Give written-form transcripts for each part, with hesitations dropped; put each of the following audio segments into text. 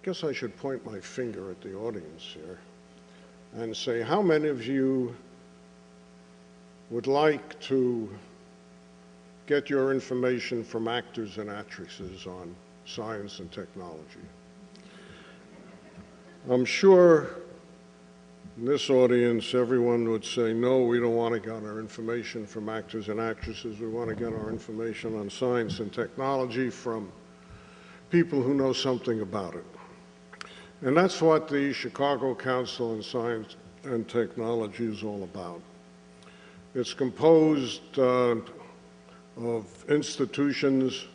guess I should point my finger at the audience here and say, how many of you would like to get your information from actors and actresses on science and technology? I'm sure in this audience, everyone would say, no, we don't want to get our information from actors and actresses. We want to get our information on science and technology from people who know something about it. And that's what the Chicago Council on Science and Technology is all about. It's composed of institutions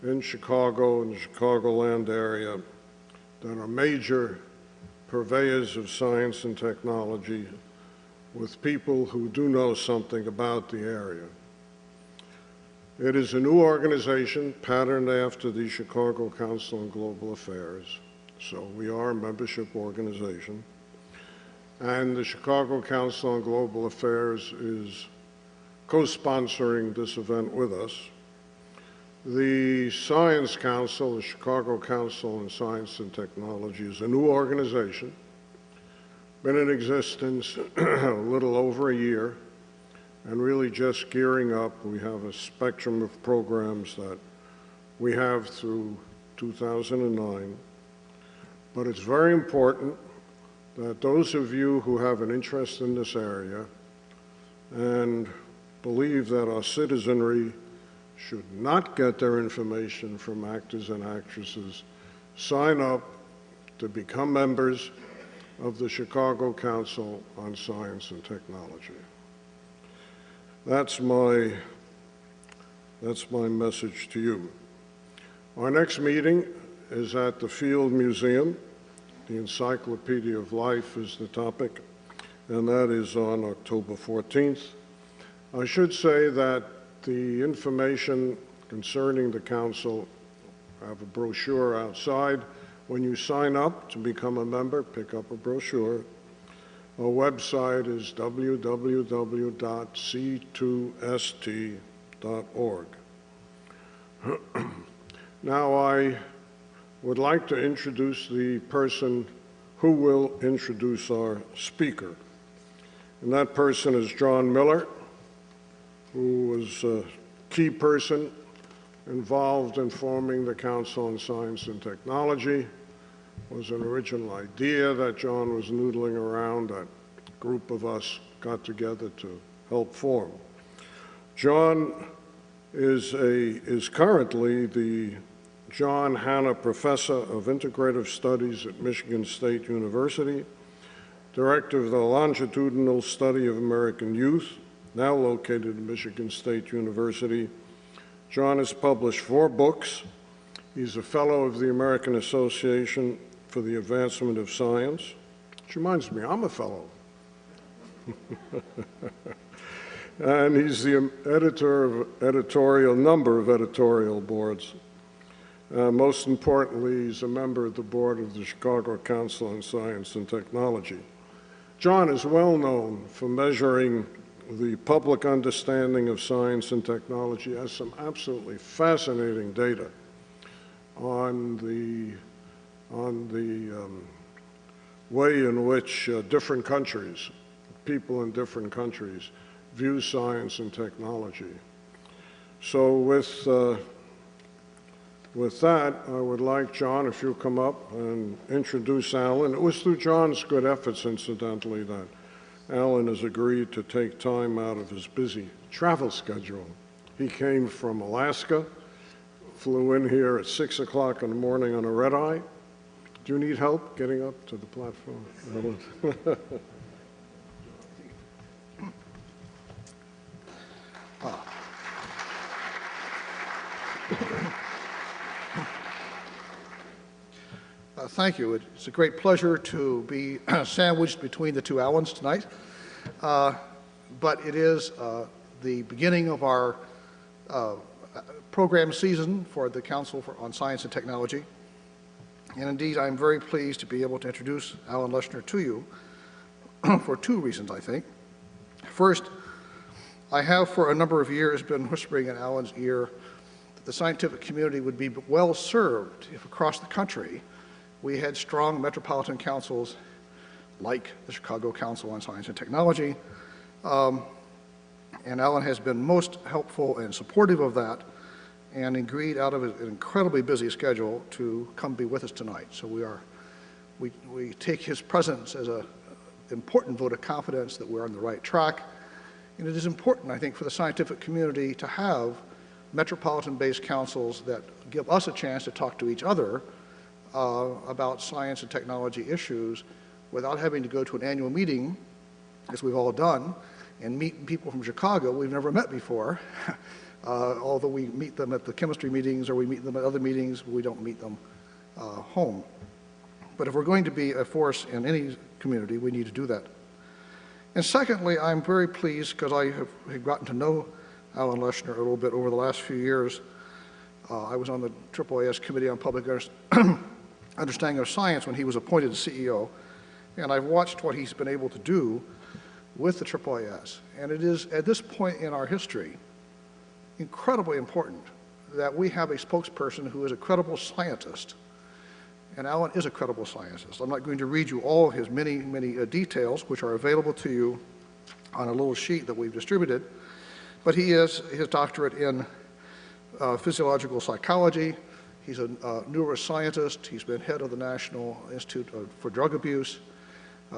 in Chicago and the Chicagoland area that are major purveyors of science and technology, with people who do know something about the area. It is a new organization patterned after the Chicago Council on Global Affairs. So we are a membership organization. And the Chicago Council on Global Affairs is co-sponsoring this event with us. The Science Council, the Chicago Council on Science and Technology, is a new organization, been in existence a little over a year, and really just gearing up. We have a spectrum of programs that we have through 2009. But it's very important that those of you who have an interest in this area and believe that our citizenry should not get their information from actors and actresses, sign up to become members of the Chicago Council on Science and Technology. That's my message to you. Our next meeting is at the Field Museum. The Encyclopedia of Life is the topic, and that is on October 14th. I should say that the information concerning the council, I have a brochure outside. When you sign up to become a member, pick up a brochure. Our website is www.c2st.org. Now I would like to introduce the person who will introduce our speaker. And that person is John Miller, who was a key person involved in forming the Council on Science and Technology. It was an original idea that John was noodling around, that a group of us got together to help form. John is currently the John Hanna Professor of Integrative Studies at Michigan State University, Director of the Longitudinal Study of American Youth, now located at Michigan State University. John has published 4 books. He's a fellow of the American Association for the Advancement of Science, which reminds me, I'm a fellow. And he's the editor of a number of editorial boards. Most importantly, he's a member of the board of the Chicago Council on Science and Technology. John is well known for measuring the public understanding of science and technology. Has some absolutely fascinating data on the way in which different countries, people in different countries, view science and technology. So with that, I would like John, if you'll come up and introduce Alan. It was through John's good efforts, incidentally, that Alan has agreed to take time out of his busy travel schedule. He came from Alaska, flew in here at 6 o'clock in the morning on a red eye. Do you need help getting up to the platform? Thank you. It's a great pleasure to be sandwiched between the two Allens tonight. But it is the beginning of our program season for the Council on Science and Technology. And indeed, I'm very pleased to be able to introduce Alan Leshner to you for 2 reasons, I think. First, I have for a number of years been whispering in Alan's ear that the scientific community would be well served if across the country We had strong metropolitan councils like the Chicago Council on Science and Technology, and Alan has been most helpful and supportive of that, and agreed out of an incredibly busy schedule to come be with us tonight. So we take his presence as an important vote of confidence that we're on the right track. And it is important, I think, for the scientific community to have metropolitan-based councils that give us a chance to talk to each other about science and technology issues without having to go to an annual meeting, as we've all done, and meet people from Chicago we've never met before. Although we meet them at the chemistry meetings or we meet them at other meetings, we don't meet them home. But if we're going to be a force in any community, we need to do that. And secondly, I'm very pleased because I have gotten to know Alan Leshner a little bit over the last few years. I was on the AAAS Committee on Public Understanding of Science when he was appointed CEO, and I've watched what he's been able to do with the AAAS. And it is, at this point in our history, incredibly important that we have a spokesperson who is a credible scientist. And Alan is a credible scientist. I'm not going to read you all of his many, many details, which are available to you on a little sheet that we've distributed. But he is his doctorate in physiological psychology. He's a neuroscientist. He's been head of the National Institute for Drug Abuse.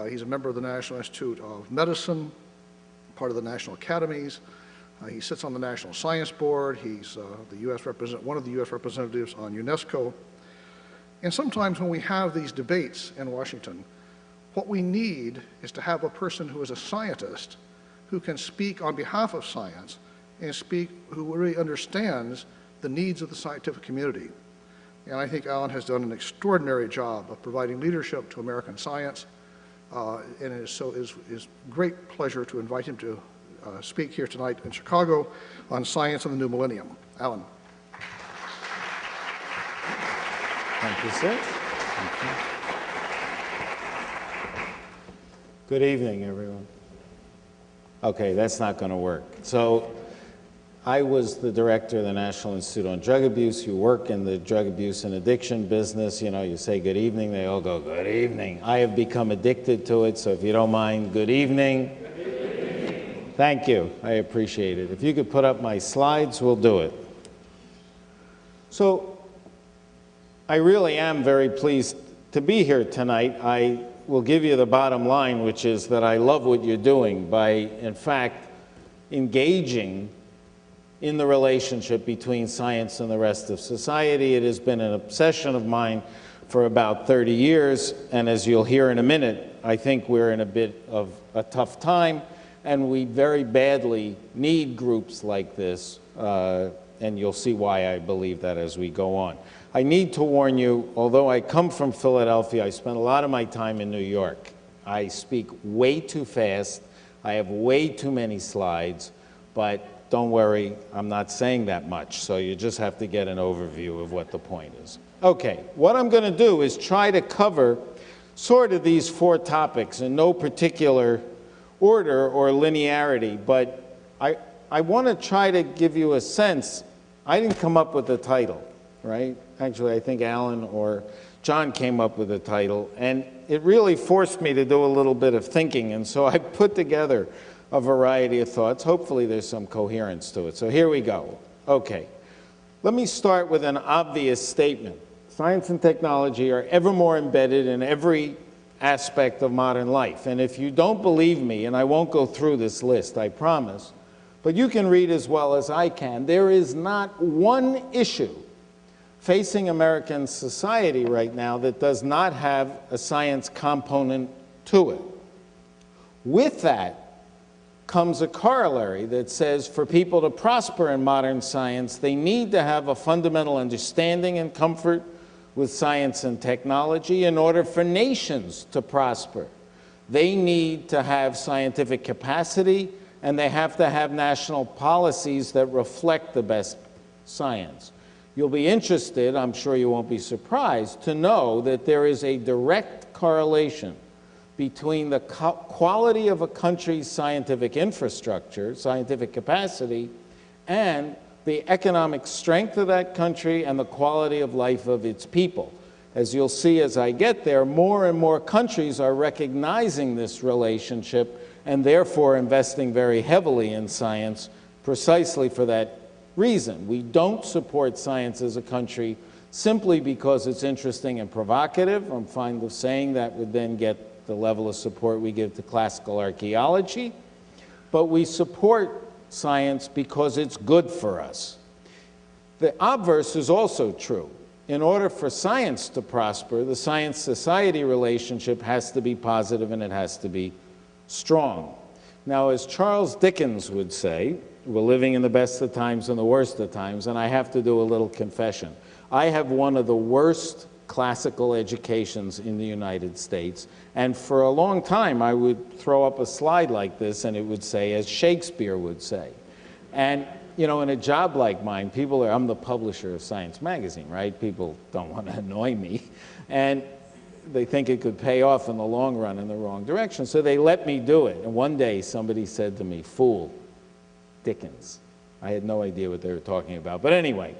He's a member of the National Institute of Medicine, part of the National Academies. He sits on the National Science Board. He's one of the U.S. representatives on UNESCO. And sometimes when we have these debates in Washington, what we need is to have a person who is a scientist who can speak on behalf of science and who really understands the needs of the scientific community. And I think Alan has done an extraordinary job of providing leadership to American science. And it is great pleasure to invite him to speak here tonight in Chicago on science and the new millennium. Alan. Thank you, sir. Thank you. Good evening, everyone. Okay, that's not going to work. So I was the director of the National Institute on Drug Abuse. You work in the drug abuse and addiction business. You know, you say good evening, they all go, good evening. I have become addicted to it, so if you don't mind, good evening. Good evening. Thank you. I appreciate it. If you could put up my slides, we'll do it. So I really am very pleased to be here tonight. I will give you the bottom line, which is that I love what you're doing by, in fact, engaging in the relationship between science and the rest of society. It has been an obsession of mine for about 30 years, and as you'll hear in a minute, I think we're in a bit of a tough time, and we very badly need groups like this, and you'll see why I believe that as we go on. I need to warn you, although I come from Philadelphia, I spent a lot of my time in New York. I speak way too fast, I have way too many slides, but don't worry, I'm not saying that much, so you just have to get an overview of what the point is. Okay, what I'm going to do is try to cover sort of these four topics in no particular order or linearity, but I want to try to give you a sense. I didn't come up with the title, right? Actually, I think Alan or John came up with the title, and it really forced me to do a little bit of thinking, and so I put together a variety of thoughts. Hopefully there's some coherence to it. So here we go. Okay. Let me start with an obvious statement. Science and technology are ever more embedded in every aspect of modern life. And if you don't believe me, and I won't go through this list, I promise, but you can read as well as I can, there is not one issue facing American society right now that does not have a science component to it. With that comes a corollary that says for people to prosper in modern science, they need to have a fundamental understanding and comfort with science and technology. In order for nations to prosper, they need to have scientific capacity, and they have to have national policies that reflect the best science. You'll be interested, I'm sure you won't be surprised, to know that there is a direct correlation between the quality of a country's scientific infrastructure, scientific capacity, and the economic strength of that country and the quality of life of its people. as you'll see as I get there, more and more countries are recognizing this relationship and therefore investing very heavily in science precisely for that reason. We don't support science as a country simply because it's interesting and provocative. I'm fond of saying that would then get the level of support we give to classical archaeology. But we support science because it's good for us. The obverse is also true. In order for science to prosper, the science-society relationship has to be positive and it has to be strong. Now, as Charles Dickens would say, we're living in the best of times and the worst of times, and I have to do a little confession. I have one of the worst classical educations in the United States, and for a long time I would throw up a slide like this and it would say, as Shakespeare would say. And you know, in a job like mine, I'm the publisher of Science Magazine, right? People don't want to annoy me. And they think it could pay off in the long run in the wrong direction. So they let me do it. And one day somebody said to me, "Fool, Dickens." I had no idea what they were talking about. But anyway,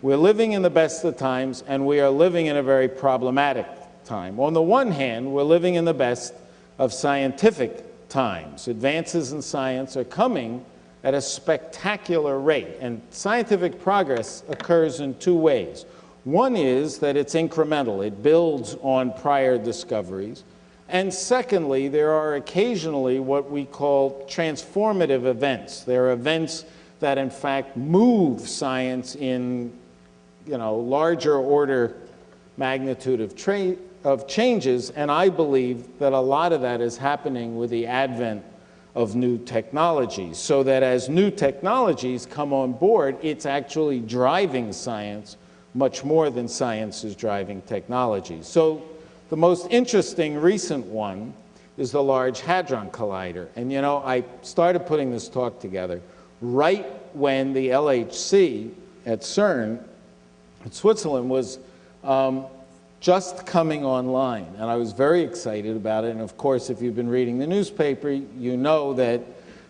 we're living in the best of times and we are living in a very problematic time. On the one hand, we're living in the best of scientific times. Advances in science are coming at a spectacular rate. And scientific progress occurs in two ways. One is that it's incremental. It builds on prior discoveries. And secondly, there are occasionally what we call transformative events. There are events that, in fact, move science in, larger order magnitude of changes. And I believe that a lot of that is happening with the advent of new technologies, so that as new technologies come on board, it's actually driving science much more than science is driving technology. So the most interesting recent one is the Large Hadron Collider. And I started putting this talk together right when the LHC at CERN in Switzerland was just coming online, and I was very excited about it. And of course, if you've been reading the newspaper, you know that,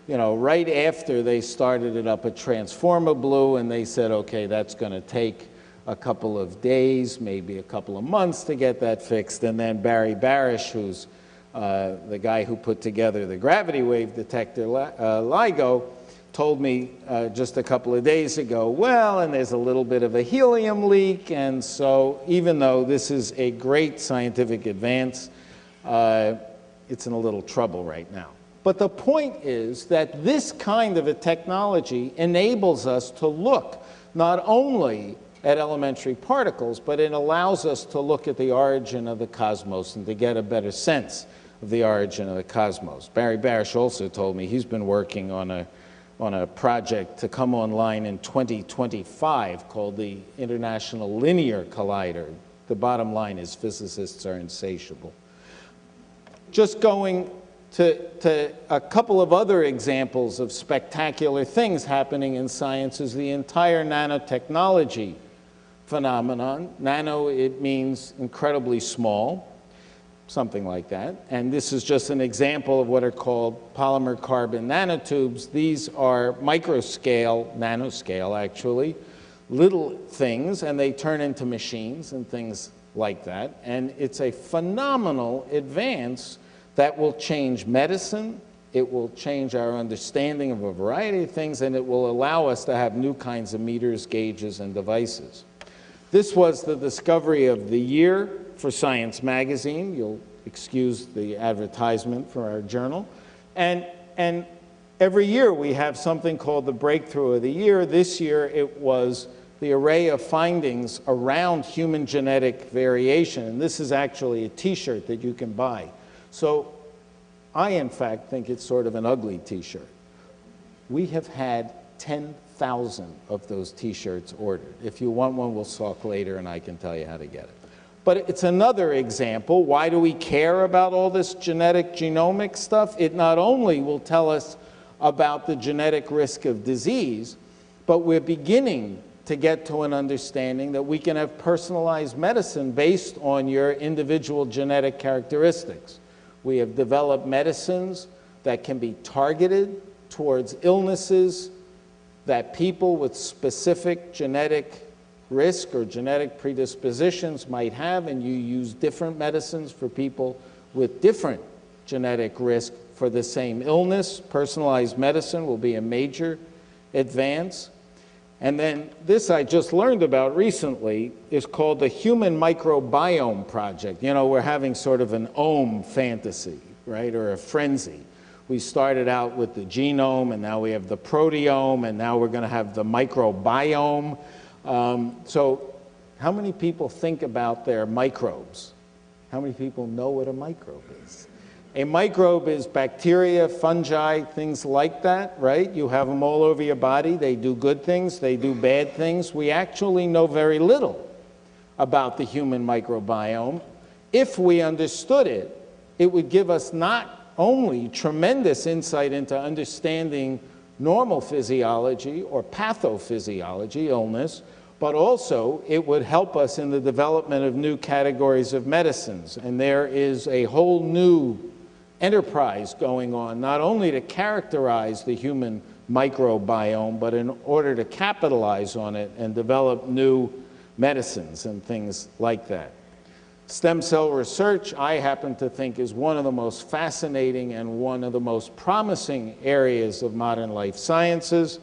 right after they started it up, a transformer blew, and they said, okay, that's going to take a couple of days, maybe a couple of months to get that fixed. And then Barry Barish, who's the guy who put together the gravity wave detector, LIGO, told me just a couple of days ago, well, and there's a little bit of a helium leak, and so even though this is a great scientific advance, it's in a little trouble right now. But the point is that this kind of a technology enables us to look not only at elementary particles, but it allows us to look at the origin of the cosmos and to get a better sense of the origin of the cosmos. Barry Barish also told me he's been working on a project to come online in 2025 called the International Linear Collider. The bottom line is physicists are insatiable. Just going to a couple of other examples of spectacular things happening in science is the entire nanotechnology phenomenon. Nano, it means incredibly small, something like that. And this is just an example of what are called polymer carbon nanotubes. These are microscale, nanoscale actually, little things, and they turn into machines and things like that. And it's a phenomenal advance that will change medicine, it will change our understanding of a variety of things, and it will allow us to have new kinds of meters, gauges, and devices. This was the discovery of the year for Science Magazine. You'll excuse the advertisement for our journal. And every year we have something called the Breakthrough of the Year. This year it was the array of findings around human genetic variation. And this is actually a t-shirt that you can buy. So I, in fact, think it's sort of an ugly t-shirt. We have had 10,000 of those t-shirts ordered. If you want one, we'll talk later and I can tell you how to get it. But it's another example. Why do we care about all this genetic genomic stuff? It not only will tell us about the genetic risk of disease, but we're beginning to get to an understanding that we can have personalized medicine based on your individual genetic characteristics. We have developed medicines that can be targeted towards illnesses that people with specific genetic risk or genetic predispositions might have, and you use different medicines for people with different genetic risk for the same illness. Personalized medicine will be a major advance. And then this I just learned about recently is called the Human Microbiome Project. You know, we're having sort of an ohm fantasy, right, or a frenzy. We started out with the genome, and now we have the proteome, and now we're going to have the microbiome. So how many people think about their microbes? How many people know what a microbe is? A microbe is bacteria, fungi, things like that, right? You have them all over your body. They do good things, they do bad things. We actually know very little about the human microbiome. If we understood it, it would give us not only tremendous insight into understanding normal physiology or pathophysiology, illness, but also it would help us in the development of new categories of medicines. And there is a whole new enterprise going on, not only to characterize the human microbiome, but in order to capitalize on it and develop new medicines and things like that. Stem cell research, I happen to think, is one of the most fascinating and one of the most promising areas of modern life sciences.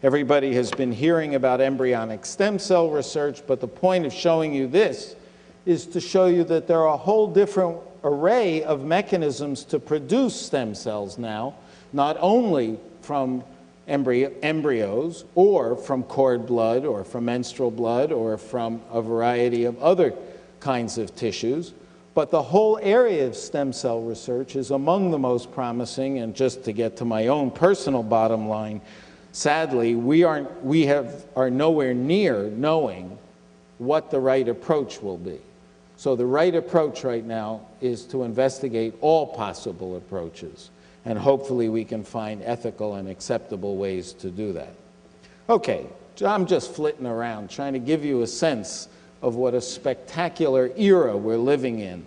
Everybody has been hearing about embryonic stem cell research, but the point of showing you this is to show you that there are a whole different array of mechanisms to produce stem cells now, not only from embryos or from cord blood or from menstrual blood or from a variety of other kinds of tissues, but the whole area of stem cell research is among the most promising. And just to get to my own personal bottom line, sadly, we are nowhere near knowing what the right approach will be. So the right approach right now is to investigate all possible approaches, and hopefully we can find ethical and acceptable ways to do that. Okay, I'm just flitting around trying to give you a sense of what a spectacular era we're living in.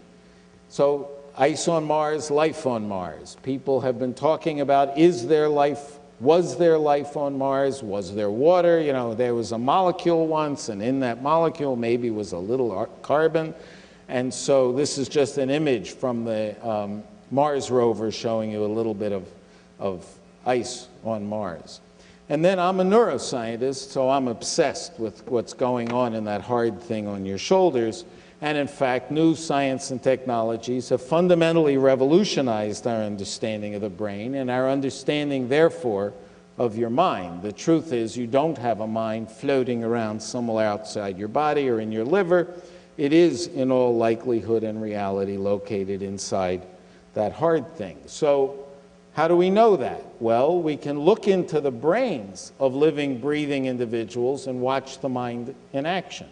So ice on Mars, life on Mars. People have been talking about, is there life? Was there life on Mars? Was there water? You know, there was a molecule once, and in that molecule maybe was a little carbon. And so this is just an image from the Mars rover showing you a little bit of ice on Mars. And then I'm a neuroscientist, so I'm obsessed with what's going on in that hard thing on your shoulders. And in fact, new science and technologies have fundamentally revolutionized our understanding of the brain and our understanding, therefore, of your mind. The truth is, you don't have a mind floating around somewhere outside your body or in your liver. It is, in all likelihood and reality, located inside that hard thing. So how do we know that? Well, we can look into the brains of living, breathing individuals and watch the mind in action.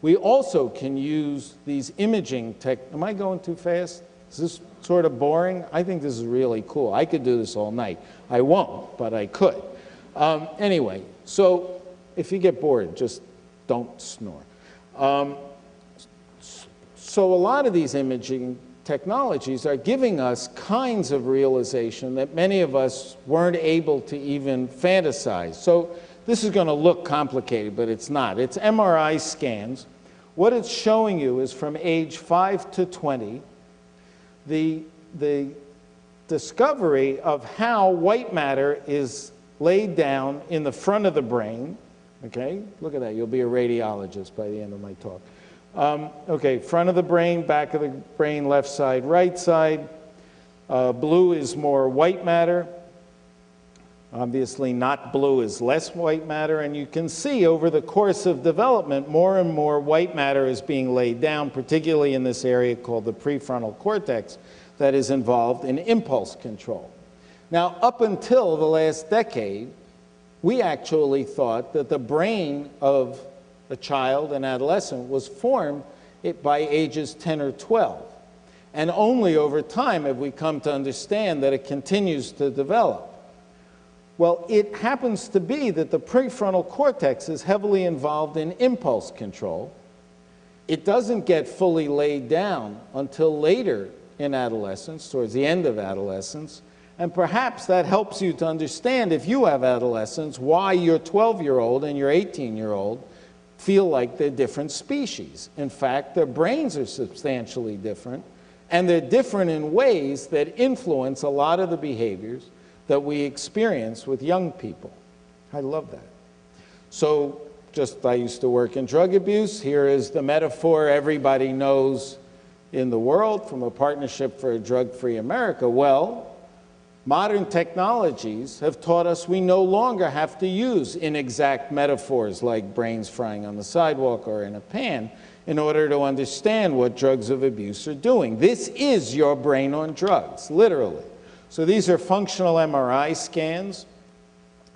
We also can use these imaging am I going too fast? Is this sort of boring? I think this is really cool. I could do this all night. I won't, but I could. Anyway, so if you get bored, just don't snore. So a lot of these imaging technologies are giving us kinds of realization that many of us weren't able to even fantasize. So this is going to look complicated, but it's not. It's MRI scans. What it's showing you is from age 5 to 20, the discovery of how white matter is laid down in the front of the brain. Okay, look at that. You'll be a radiologist by the end of my talk. Okay, front of the brain, back of the brain, left side, right side. Blue is more white matter. Obviously, not blue is less white matter. And you can see over the course of development, more and more white matter is being laid down, particularly in this area called the prefrontal cortex that is involved in impulse control. Now, up until the last decade, we actually thought that the brain of a child, an adolescent, was formed by ages 10 or 12. And only over time have we come to understand that it continues to develop. Well, it happens to be that the prefrontal cortex is heavily involved in impulse control. It doesn't get fully laid down until later in adolescence, towards the end of adolescence. And perhaps that helps you to understand, if you have adolescents, why your 12-year-old and your 18-year-old feel like they're different species. In fact, their brains are substantially different, and they're different in ways that influence a lot of the behaviors that we experience with young people. I love that. So I used to work in drug abuse. Here is the metaphor everybody knows in the world from a Partnership for a Drug-Free America. Well, modern technologies have taught us we no longer have to use inexact metaphors like brains frying on the sidewalk or in a pan in order to understand what drugs of abuse are doing. This is your brain on drugs, literally. So these are functional MRI scans.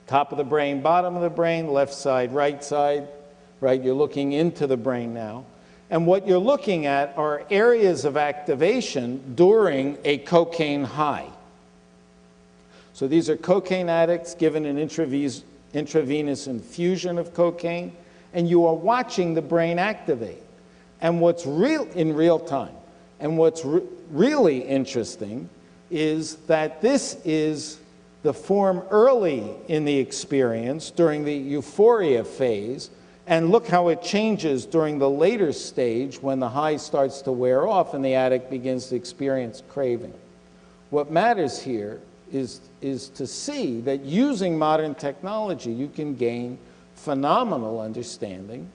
Top of the brain, bottom of the brain, left side, right? You're looking into the brain now. And what you're looking at are areas of activation during a cocaine high. So these are cocaine addicts given an intravenous infusion of cocaine, and you are watching the brain activate. And what's in real time, and what's really interesting is that this is the form early in the experience during the euphoria phase, and look how it changes during the later stage when the high starts to wear off and the addict begins to experience craving. What matters here is to see that using modern technology, you can gain phenomenal understanding.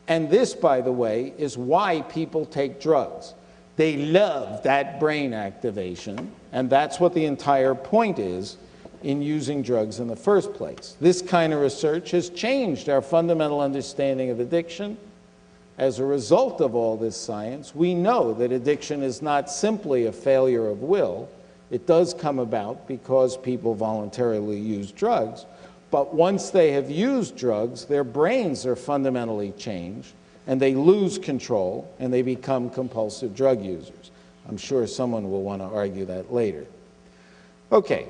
And this, by the way, is why people take drugs. They love that brain activation, and that's what the entire point is in using drugs in the first place. This kind of research has changed our fundamental understanding of addiction. As a result of all this science, we know that addiction is not simply a failure of will. It does come about because people voluntarily use drugs, but once they have used drugs, their brains are fundamentally changed, and they lose control, and they become compulsive drug users. I'm sure someone will want to argue that later. Okay.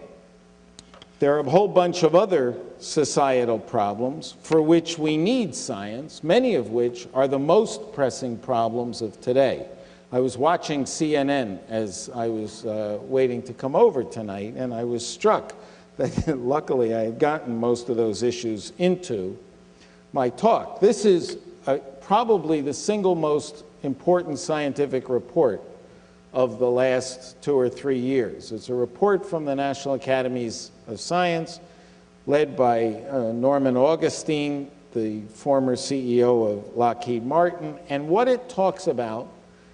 There are a whole bunch of other societal problems for which we need science, many of which are the most pressing problems of today. I was watching CNN as I was waiting to come over tonight, and I was struck that luckily I had gotten most of those issues into my talk. This is probably the single most important scientific report of the last 2 or 3 years. It's a report from the National Academies of Science, led by Norman Augustine, the former CEO of Lockheed Martin, and what it talks about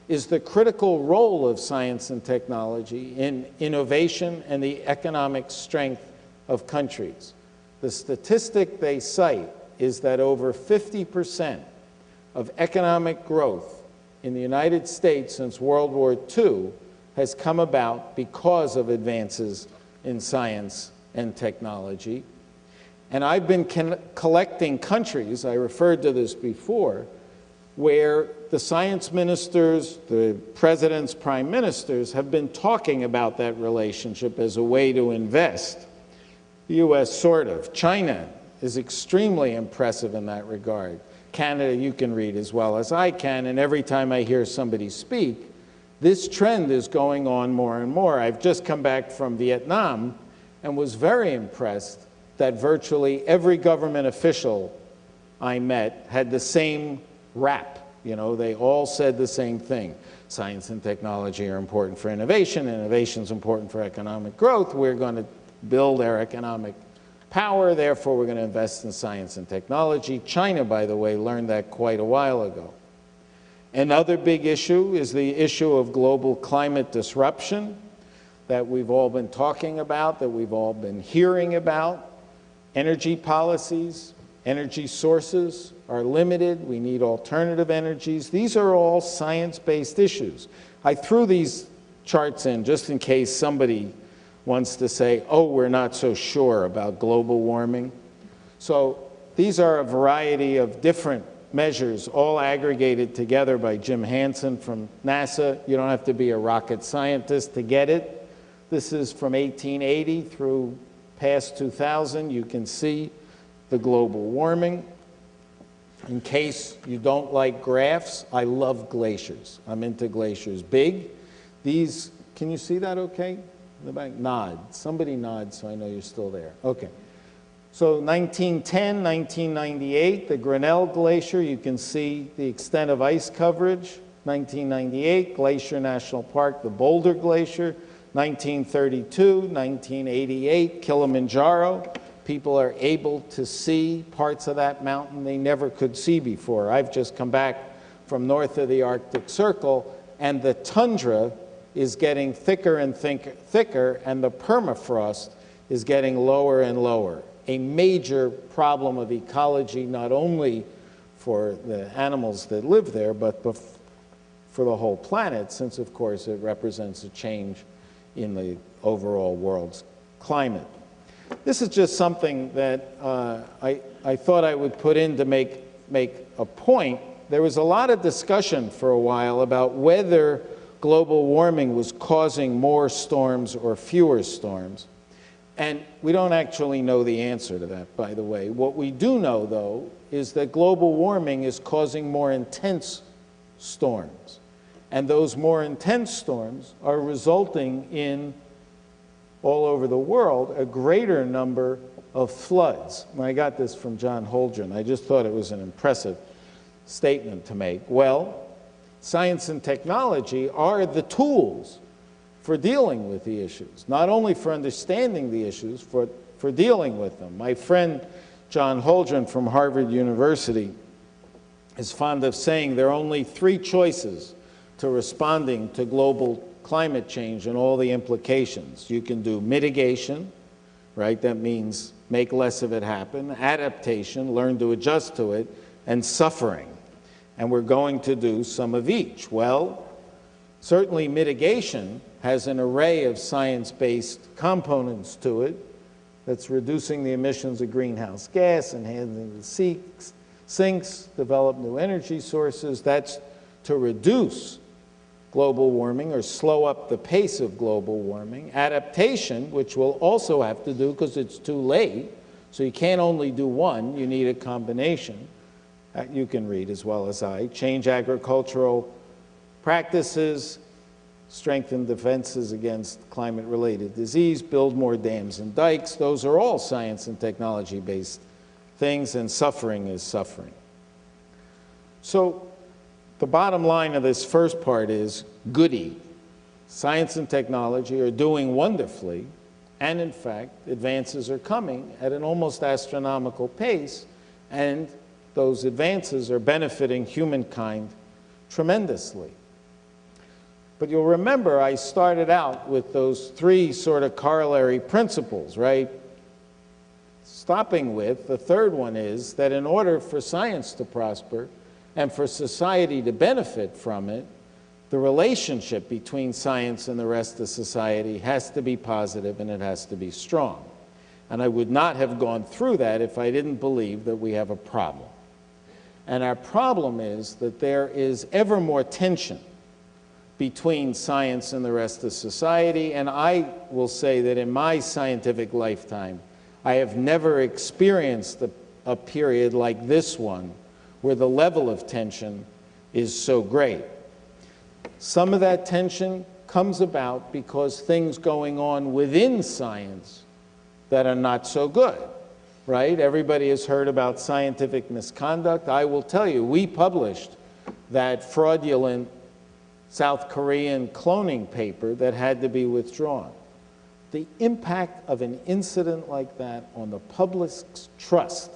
is the critical role of science and technology in innovation and the economic strength of countries. The statistic they cite is that over 50% of economic growth in the United States since World War II has come about because of advances in science and technology. And I've been collecting countries, I referred to this before, where the science ministers, the presidents, prime ministers have been talking about that relationship as a way to invest. The US sort of. China is extremely impressive in that regard. Canada, you can read as well as I can, and every time I hear somebody speak, this trend is going on more and more. I've just come back from Vietnam and was very impressed that virtually every government official I met had the same rap. You know, they all said the same thing. Science and technology are important for innovation. Innovation is important for economic growth. We're going to build our economic power, therefore we're going to invest in science and technology. China, by the way, learned that quite a while ago. Another big issue is the issue of global climate disruption that we've all been talking about, that we've all been hearing about. Energy policies, energy sources are limited. We need alternative energies. These are all science-based issues. I threw these charts in just in case somebody wants to say, oh, we're not so sure about global warming. So these are a variety of different measures, all aggregated together by Jim Hansen from NASA. You don't have to be a rocket scientist to get it. This is from 1880 through past 2000. You can see the global warming. In case you don't like graphs, I love glaciers. I'm into glaciers. Big. These, can you see that okay? In the back, nod. Somebody nod so I know you're still there. Okay. So 1910, 1998, the Grinnell Glacier, you can see the extent of ice coverage. 1998, Glacier National Park, the Boulder Glacier. 1932, 1988, Kilimanjaro. People are able to see parts of that mountain they never could see before. I've just come back from north of the Arctic Circle, and the tundra is getting thicker and thicker, and the permafrost is getting lower and lower. A major problem of ecology, not only for the animals that live there, but for the whole planet, since, of course, it represents a change in the overall world's climate. This is just something that I thought I would put in to make a point. There was a lot of discussion for a while about whether global warming was causing more storms or fewer storms. And we don't actually know the answer to that, by the way. What we do know, though, is that global warming is causing more intense storms. And those more intense storms are resulting in, all over the world, a greater number of floods. And I got this from John Holdren. I just thought it was an impressive statement to make. Well, science and technology are the tools for dealing with the issues, not only for understanding the issues, for dealing with them. My friend John Holdren from Harvard University is fond of saying there are only three choices to responding to global climate change and all the implications. You can do mitigation, right? That means make less of it happen. Adaptation, learn to adjust to it. And suffering. And we're going to do some of each. Well, certainly mitigation has an array of science-based components to it that's reducing the emissions of greenhouse gas, enhancing the sinks, develop new energy sources. That's to reduce global warming or slow up the pace of global warming. Adaptation, which we'll also have to do because it's too late, so you can't only do one, you need a combination. You can read as well as I. Change agricultural practices, strengthen defenses against climate-related disease, build more dams and dikes. Those are all science and technology-based things, and suffering is suffering. So the bottom line of this first part is goody. Science and technology are doing wonderfully, and in fact, advances are coming at an almost astronomical pace, and those advances are benefiting humankind tremendously. But you'll remember I started out with those three sort of corollary principles, right? Stopping with, the third one is that in order for science to prosper and for society to benefit from it, the relationship between science and the rest of society has to be positive and it has to be strong. And I would not have gone through that if I didn't believe that we have a problem. And our problem is that there is ever more tension between science and the rest of society, and I will say that in my scientific lifetime, I have never experienced a period like this one where the level of tension is so great. Some of that tension comes about because things going on within science that are not so good, right? Everybody has heard about scientific misconduct. I will tell you, we published that fraudulent South Korean cloning paper that had to be withdrawn. The impact of an incident like that on the public's trust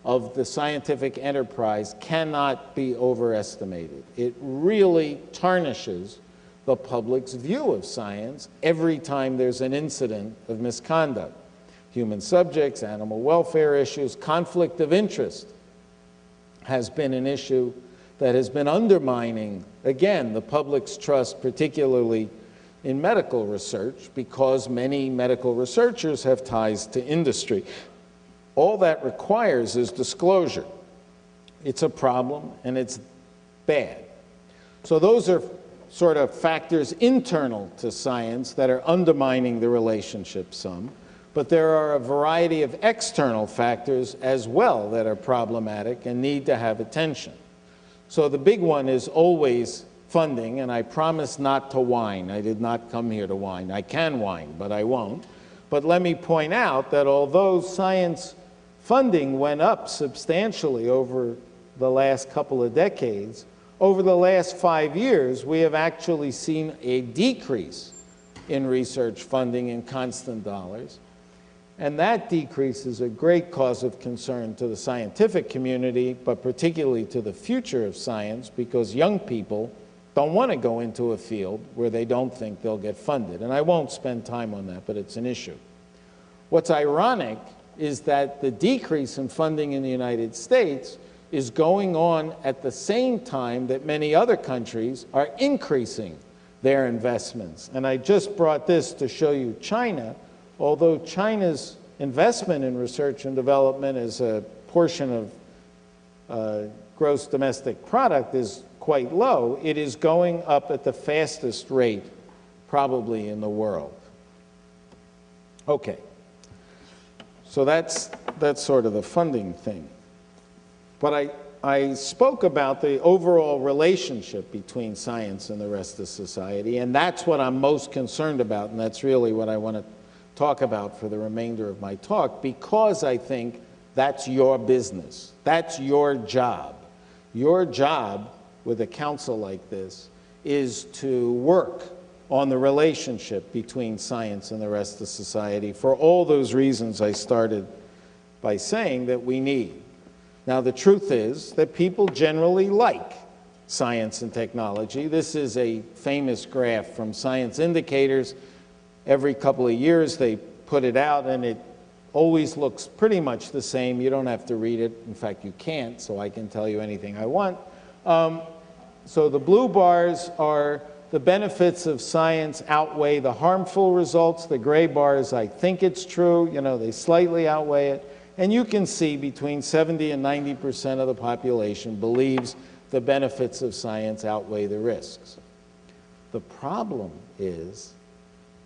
of the scientific enterprise cannot be overestimated. It really tarnishes the public's view of science every time there's an incident of misconduct. Human subjects, animal welfare issues, conflict of interest has been an issue that has been undermining, again, the public's trust, particularly in medical research, because many medical researchers have ties to industry. All that requires is disclosure. It's a problem, and it's bad. So those are sort of factors internal to science that are undermining the relationship some. But there are a variety of external factors as well that are problematic and need to have attention. So the big one is always funding, and I promise not to whine. I did not come here to whine. I can whine, but I won't. But let me point out that although science Funding went up substantially over the last couple of decades. Over the last 5 years, we have actually seen a decrease in research funding in constant dollars. And that decrease is a great cause of concern to the scientific community, but particularly to the future of science, because young people don't want to go into a field where they don't think they'll get funded. And I won't spend time on that, but it's an issue. What's ironic is that the decrease in funding in the United States is going on at the same time that many other countries are increasing their investments. And I just brought this to show you China. Although China's investment in research and development as a portion of gross domestic product is quite low, it is going up at the fastest rate probably in the world. Okay, so that's sort of the funding thing. But I spoke about the overall relationship between science and the rest of society, and that's what I'm most concerned about, and that's really what I want to talk about for the remainder of my talk, because I think that's your business. That's your job. Your job with a council like this is to work on the relationship between science and the rest of society for all those reasons I started by saying that we need. Now, the truth is that people generally like science and technology. This is a famous graph from Science Indicators. Every couple of years they put it out, and it always looks pretty much the same. You don't have to read it. In fact, you can't, so I can tell you anything I want. So the blue bars are the benefits of science outweigh the harmful results. The gray bars, I think it's true. You know, they slightly outweigh it. And you can see between 70 and 90% of the population believes the benefits of science outweigh the risks. The problem is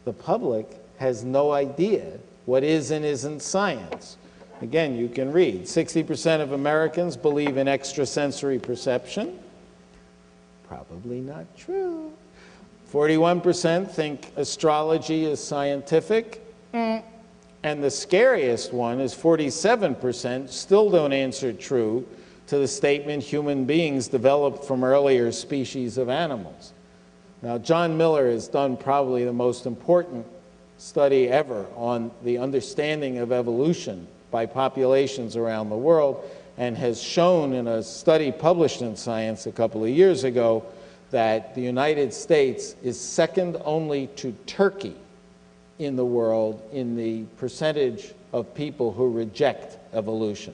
the public has no idea what is and isn't science. Again, you can read, 60% of Americans believe in extrasensory perception. Probably not true. 41% think astrology is scientific. And the scariest one is 47% still don't answer true to the statement human beings developed from earlier species of animals. Now, John Miller has done probably the most important study ever on the understanding of evolution by populations around the world, and has shown in a study published in Science a couple of years ago that the United States is second only to Turkey in the world in the percentage of people who reject evolution.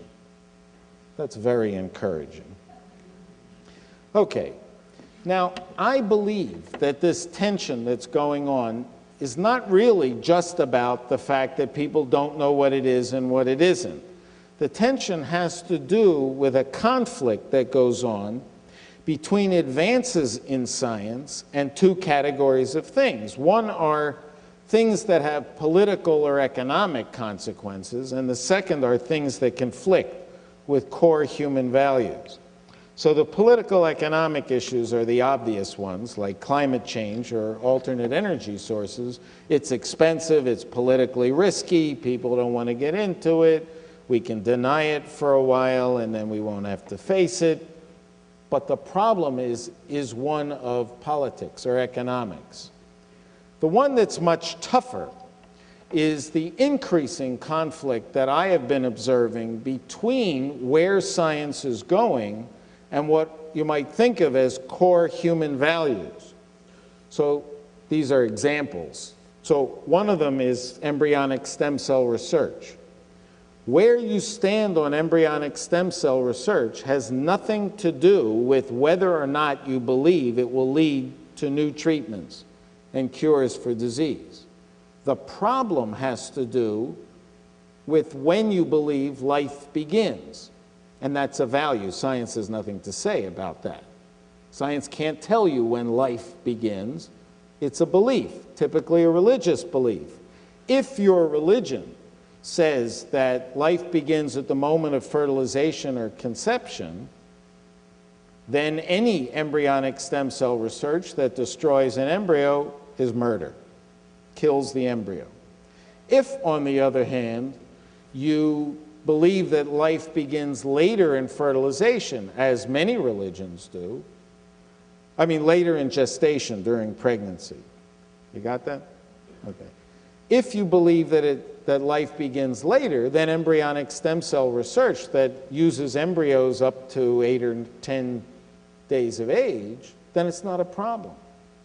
That's very encouraging. Okay, now I believe that this tension that's going on is not really just about the fact that people don't know what it is and what it isn't. The tension has to do with a conflict that goes on between advances in science and two categories of things. One are things that have political or economic consequences, and the second are things that conflict with core human values. So the political economic issues are the obvious ones, like climate change or alternate energy sources. It's expensive, it's politically risky, people don't want to get into it, we can deny it for a while and then we won't have to face it. But the problem is one of politics or economics. The one that's much tougher is the increasing conflict that I have been observing between where science is going and what you might think of as core human values. So these are examples. So one of them is embryonic stem cell research. Where you stand on embryonic stem cell research has nothing to do with whether or not you believe it will lead to new treatments and cures for disease. The problem has to do with when you believe life begins. And that's a value. Science has nothing to say about that. Science can't tell you when life begins. It's a belief, typically a religious belief. If your religion says that life begins at the moment of fertilization or conception, then any embryonic stem cell research that destroys an embryo is murder, kills the embryo. If, on the other hand, you believe that life begins later in fertilization, as many religions do, I mean later in gestation, during pregnancy. You got that? Okay. If you believe that life begins later, then embryonic stem cell research that uses embryos up to 8 or 10 days of age, then it's not a problem,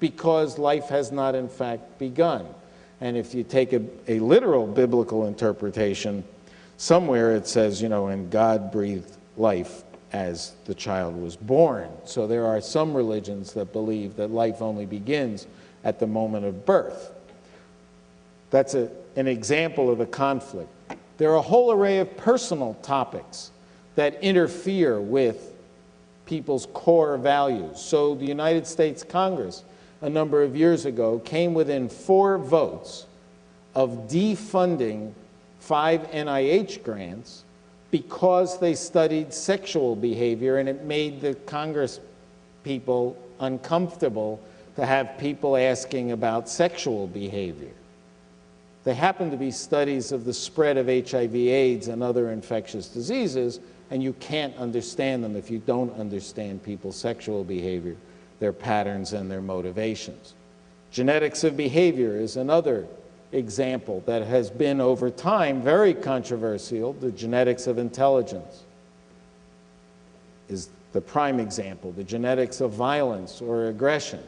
because life has not in fact begun. And if you take a literal biblical interpretation, somewhere it says, you know, and God breathed life as the child was born. So there are some religions that believe that life only begins at the moment of birth. That's an example of the conflict. There are a whole array of personal topics that interfere with people's core values. So the United States Congress, a number of years ago, came within 4 votes of defunding 5 NIH grants because they studied sexual behavior, and it made the Congress people uncomfortable to have people asking about sexual behavior. They happen to be studies of the spread of HIV/AIDS and other infectious diseases, and you can't understand them if you don't understand people's sexual behavior, their patterns, and their motivations. Genetics of behavior is another example that has been over time very controversial. The genetics of intelligence is the prime example. The genetics of violence or aggression.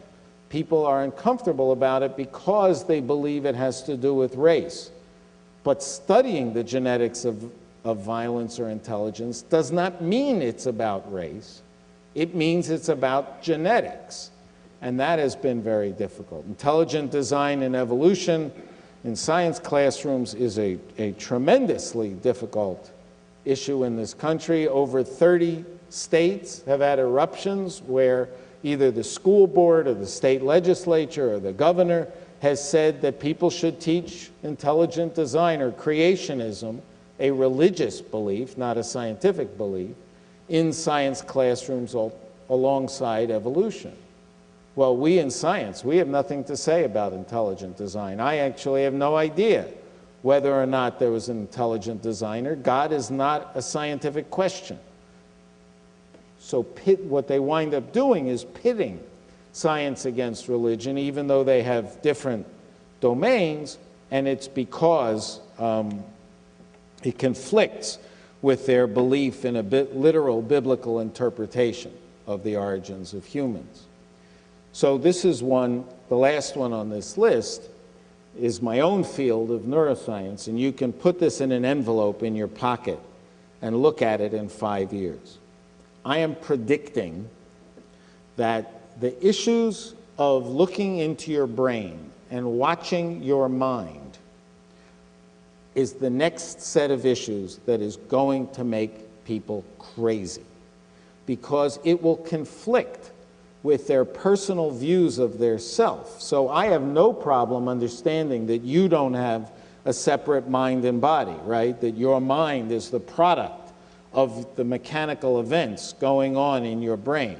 People are uncomfortable about it because they believe it has to do with race. But studying the genetics of violence or intelligence does not mean it's about race. It means it's about genetics. And that has been very difficult. Intelligent design and evolution in science classrooms is a tremendously difficult issue in this country. Over 30 states have had eruptions where either the school board or the state legislature or the governor has said that people should teach intelligent design or creationism, a religious belief, not a scientific belief, in science classrooms alongside evolution. Well, we in science, we have nothing to say about intelligent design. I actually have no idea whether or not there was an intelligent designer. God is not a scientific question. So what they wind up doing is pitting science against religion, even though they have different domains, and it's because it conflicts with their belief in a literal biblical interpretation of the origins of humans. So this is one, the last one on this list is my own field of neuroscience, and you can put this in an envelope in your pocket and look at it in 5 years. I am predicting that the issues of looking into your brain and watching your mind is the next set of issues that is going to make people crazy, because it will conflict with their personal views of their self. So I have no problem understanding that you don't have a separate mind and body, right? That your mind is the product of the mechanical events going on in your brain.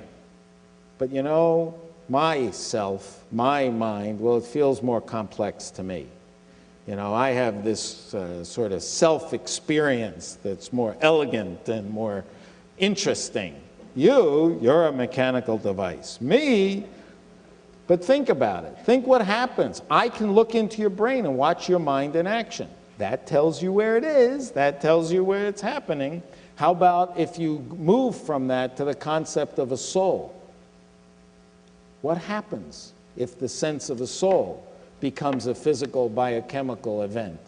But you know, myself, my mind, well, it feels more complex to me. You know, I have this sort of self-experience that's more elegant and more interesting. You're a mechanical device. Me, but think about it. Think what happens. I can look into your brain and watch your mind in action. That tells you where it is. That tells you where it's happening. How about if you move from that to the concept of a soul? What happens if the sense of a soul becomes a physical biochemical event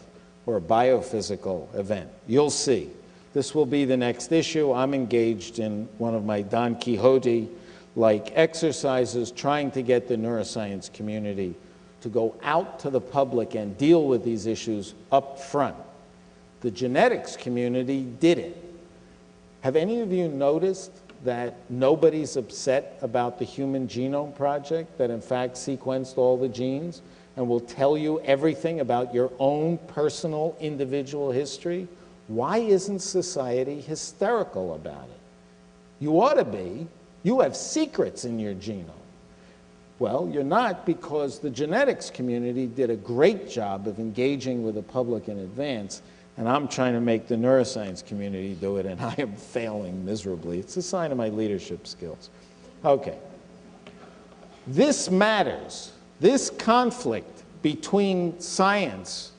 or a biophysical event? You'll see. This will be the next issue. I'm engaged in one of my Don Quixote-like exercises trying to get the neuroscience community to go out to the public and deal with these issues up front. The genetics community did it. Have any of you noticed that nobody's upset about the Human Genome Project, that in fact sequenced all the genes and will tell you everything about your own personal individual history? Why isn't society hysterical about it? You ought to be. You have secrets in your genome. Well, you're not, because the genetics community did a great job of engaging with the public in advance, and I'm trying to make the neuroscience community do it, and I am failing miserably. It's a sign of my leadership skills. Okay. This matters. This conflict between science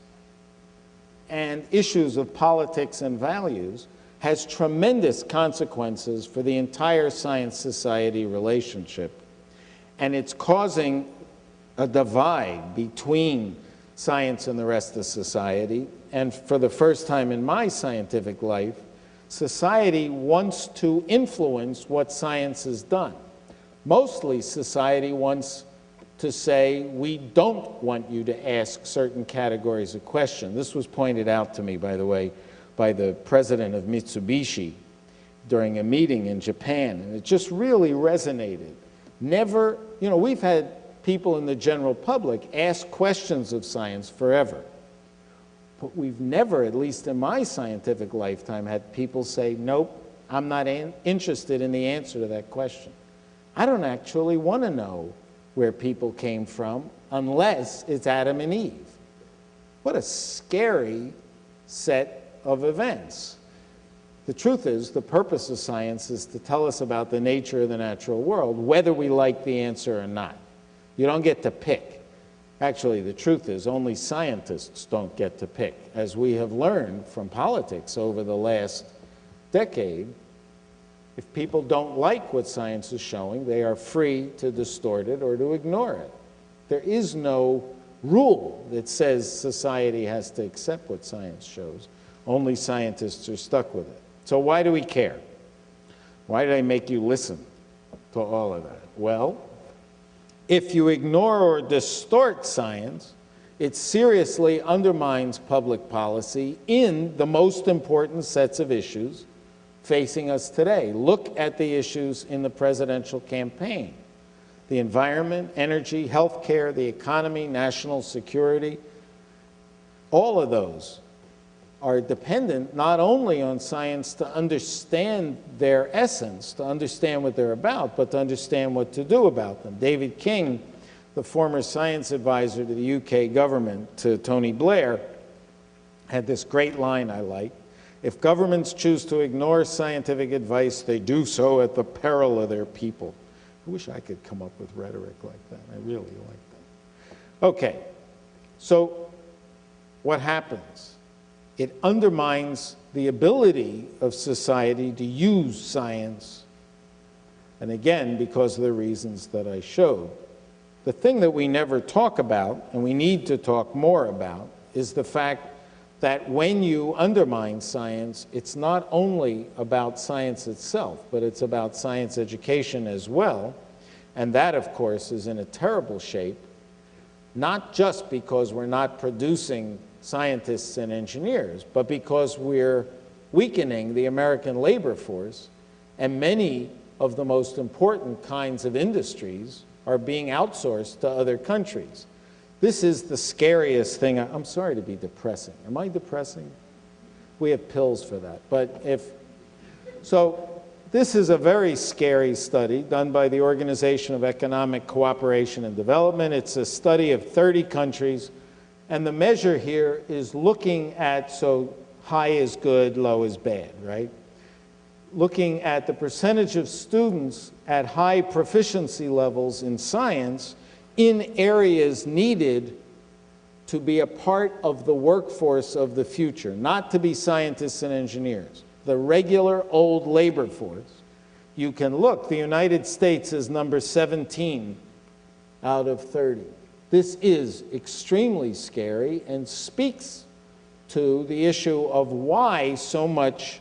and issues of politics and values has tremendous consequences for the entire science-society relationship. And it's causing a divide between science and the rest of society. And for the first time in my scientific life, society wants to influence what science has done. Mostly society wants to say, we don't want you to ask certain categories of questions. This was pointed out to me, by the way, by the president of Mitsubishi during a meeting in Japan, and it just really resonated. Never, you know, we've had people in the general public ask questions of science forever, but we've never, at least in my scientific lifetime, had people say, nope, I'm not interested in the answer to that question. I don't actually want to know where people came from unless it's Adam and Eve. What a scary set of events. The truth is, the purpose of science is to tell us about the nature of the natural world, whether we like the answer or not. You don't get to pick. Actually, the truth is, only scientists don't get to pick. As we have learned from politics over the last decade, if people don't like what science is showing, they are free to distort it or to ignore it. There is no rule that says society has to accept what science shows. Only scientists are stuck with it. So why do we care? Why did I make you listen to all of that? Well, if you ignore or distort science, it seriously undermines public policy in the most important sets of issues facing us today. Look at the issues in the presidential campaign: the environment, energy, healthcare, the economy, national security. All of those are dependent not only on science to understand their essence, to understand what they're about, but to understand what to do about them. David King, the former science advisor to the UK government, to Tony Blair, had this great line I like: if governments choose to ignore scientific advice, they do so at the peril of their people. I wish I could come up with rhetoric like that. I really like that. Okay, so what happens? It undermines the ability of society to use science, and again, because of the reasons that I showed. The thing that we never talk about, and we need to talk more about, is the fact that when you undermine science, it's not only about science itself, but it's about science education as well. And that, of course, is in a terrible shape, not just because we're not producing scientists and engineers, but because we're weakening the American labor force, and many of the most important kinds of industries are being outsourced to other countries. This is the scariest thing. I'm sorry to be depressing. Am I depressing? We have pills for that. But so this is a very scary study done by the Organization of Economic Cooperation and Development. It's a study of 30 countries. And the measure here is looking at, so high is good, low is bad, right? Looking at the percentage of students at high proficiency levels in science in areas needed to be a part of the workforce of the future, not to be scientists and engineers, the regular old labor force. You can look, the United States is number 17 out of 30. This is extremely scary and speaks to the issue of why so much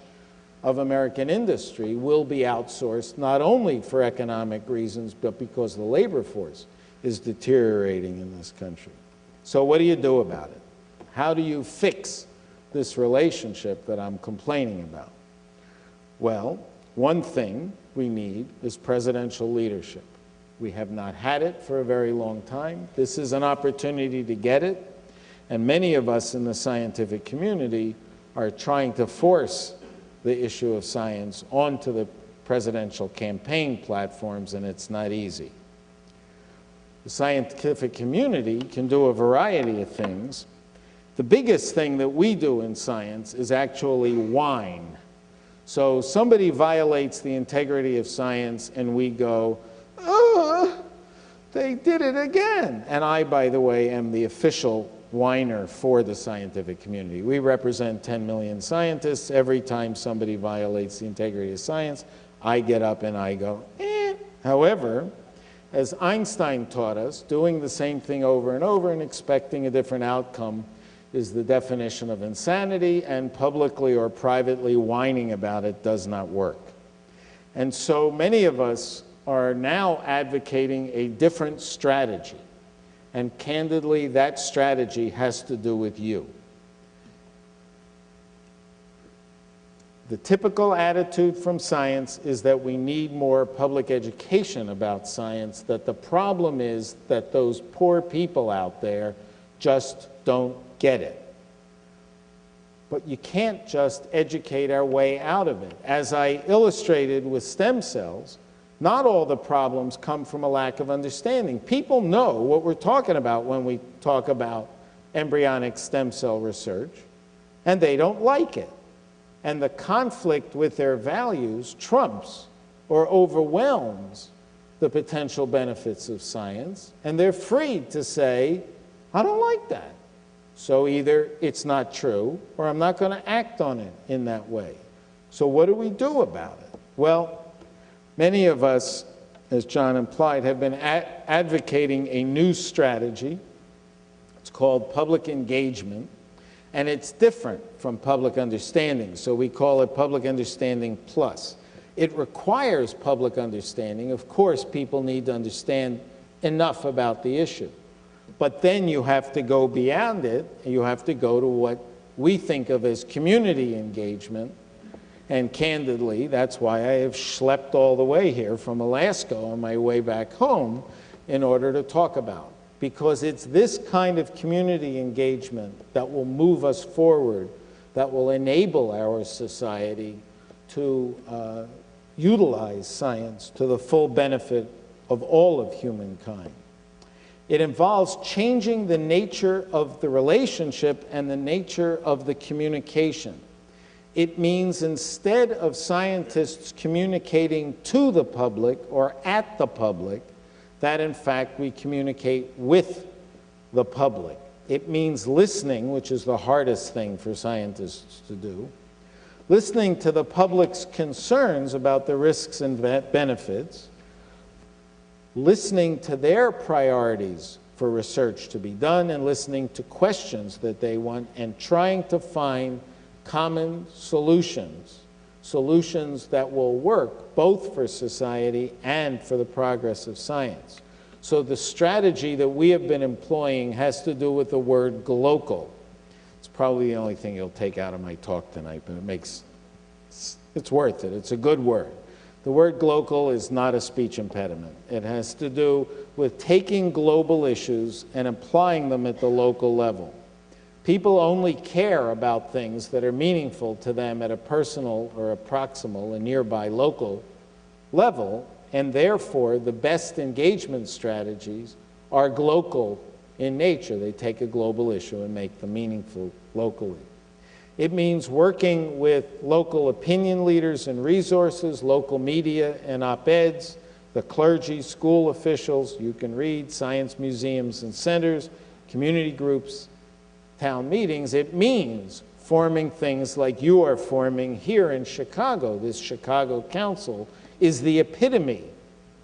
of American industry will be outsourced, not only for economic reasons, but because the labor force is deteriorating in this country. So what do you do about it? How do you fix this relationship that I'm complaining about? Well, one thing we need is presidential leadership. We have not had it for a very long time. This is an opportunity to get it, and many of us in the scientific community are trying to force the issue of science onto the presidential campaign platforms, and it's not easy. The scientific community can do a variety of things, The biggest thing that we do in science is actually whine. So somebody violates the integrity of science and we go, oh, they did it again. And I, by the way, am the official whiner for the scientific community. We represent 10 million scientists. Every time somebody violates the integrity of science, I get up and I go, eh. However, as Einstein taught us, doing the same thing over and over and expecting a different outcome is the definition of insanity, and publicly or privately whining about it does not work. And so many of us are now advocating a different strategy. And candidly, that strategy has to do with you. The typical attitude from science is that we need more public education about science, that the problem is that those poor people out there just don't get it. But you can't just educate our way out of it. As I illustrated with stem cells, not all the problems come from a lack of understanding. People know what we're talking about when we talk about embryonic stem cell research, and they don't like it. And the conflict with their values trumps or overwhelms the potential benefits of science, and they're free to say, I don't like that. So either it's not true, or I'm not going to act on it in that way. So what do we do about it? Well, many of us, as John implied, have been advocating a new strategy. It's called public engagement, and it's different from public understanding. So we call it public understanding plus. It requires public understanding. Of course, people need to understand enough about the issue. But then you have to go beyond it. You have to go to what we think of as community engagement. And candidly, that's why I have schlepped all the way here from Alaska on my way back home in order to talk about it. Because it's this kind of community engagement that will move us forward, that will enable our society to utilize science to the full benefit of all of humankind. It involves changing the nature of the relationship and the nature of the communication. It means instead of scientists communicating to the public or at the public, that in fact we communicate with the public. It means listening, which is the hardest thing for scientists to do, listening to the public's concerns about the risks and benefits, listening to their priorities for research to be done, and listening to questions that they want, and trying to find common solutions, solutions that will work both for society and for the progress of science. So the strategy that we have been employing has to do with the word glocal. It's probably the only thing you'll take out of my talk tonight, but it's worth it. It's a good word. The word glocal is not a speech impediment. It has to do with taking global issues and applying them at the local level. People only care about things that are meaningful to them at a personal or a proximal, a nearby local level, and therefore the best engagement strategies are global in nature. They take a global issue and make them meaningful locally. It means working with local opinion leaders and resources, local media and op-eds, the clergy, school officials, you can read, science museums and centers, community groups, town meetings. It means forming things like you are forming here in Chicago. This Chicago Council is the epitome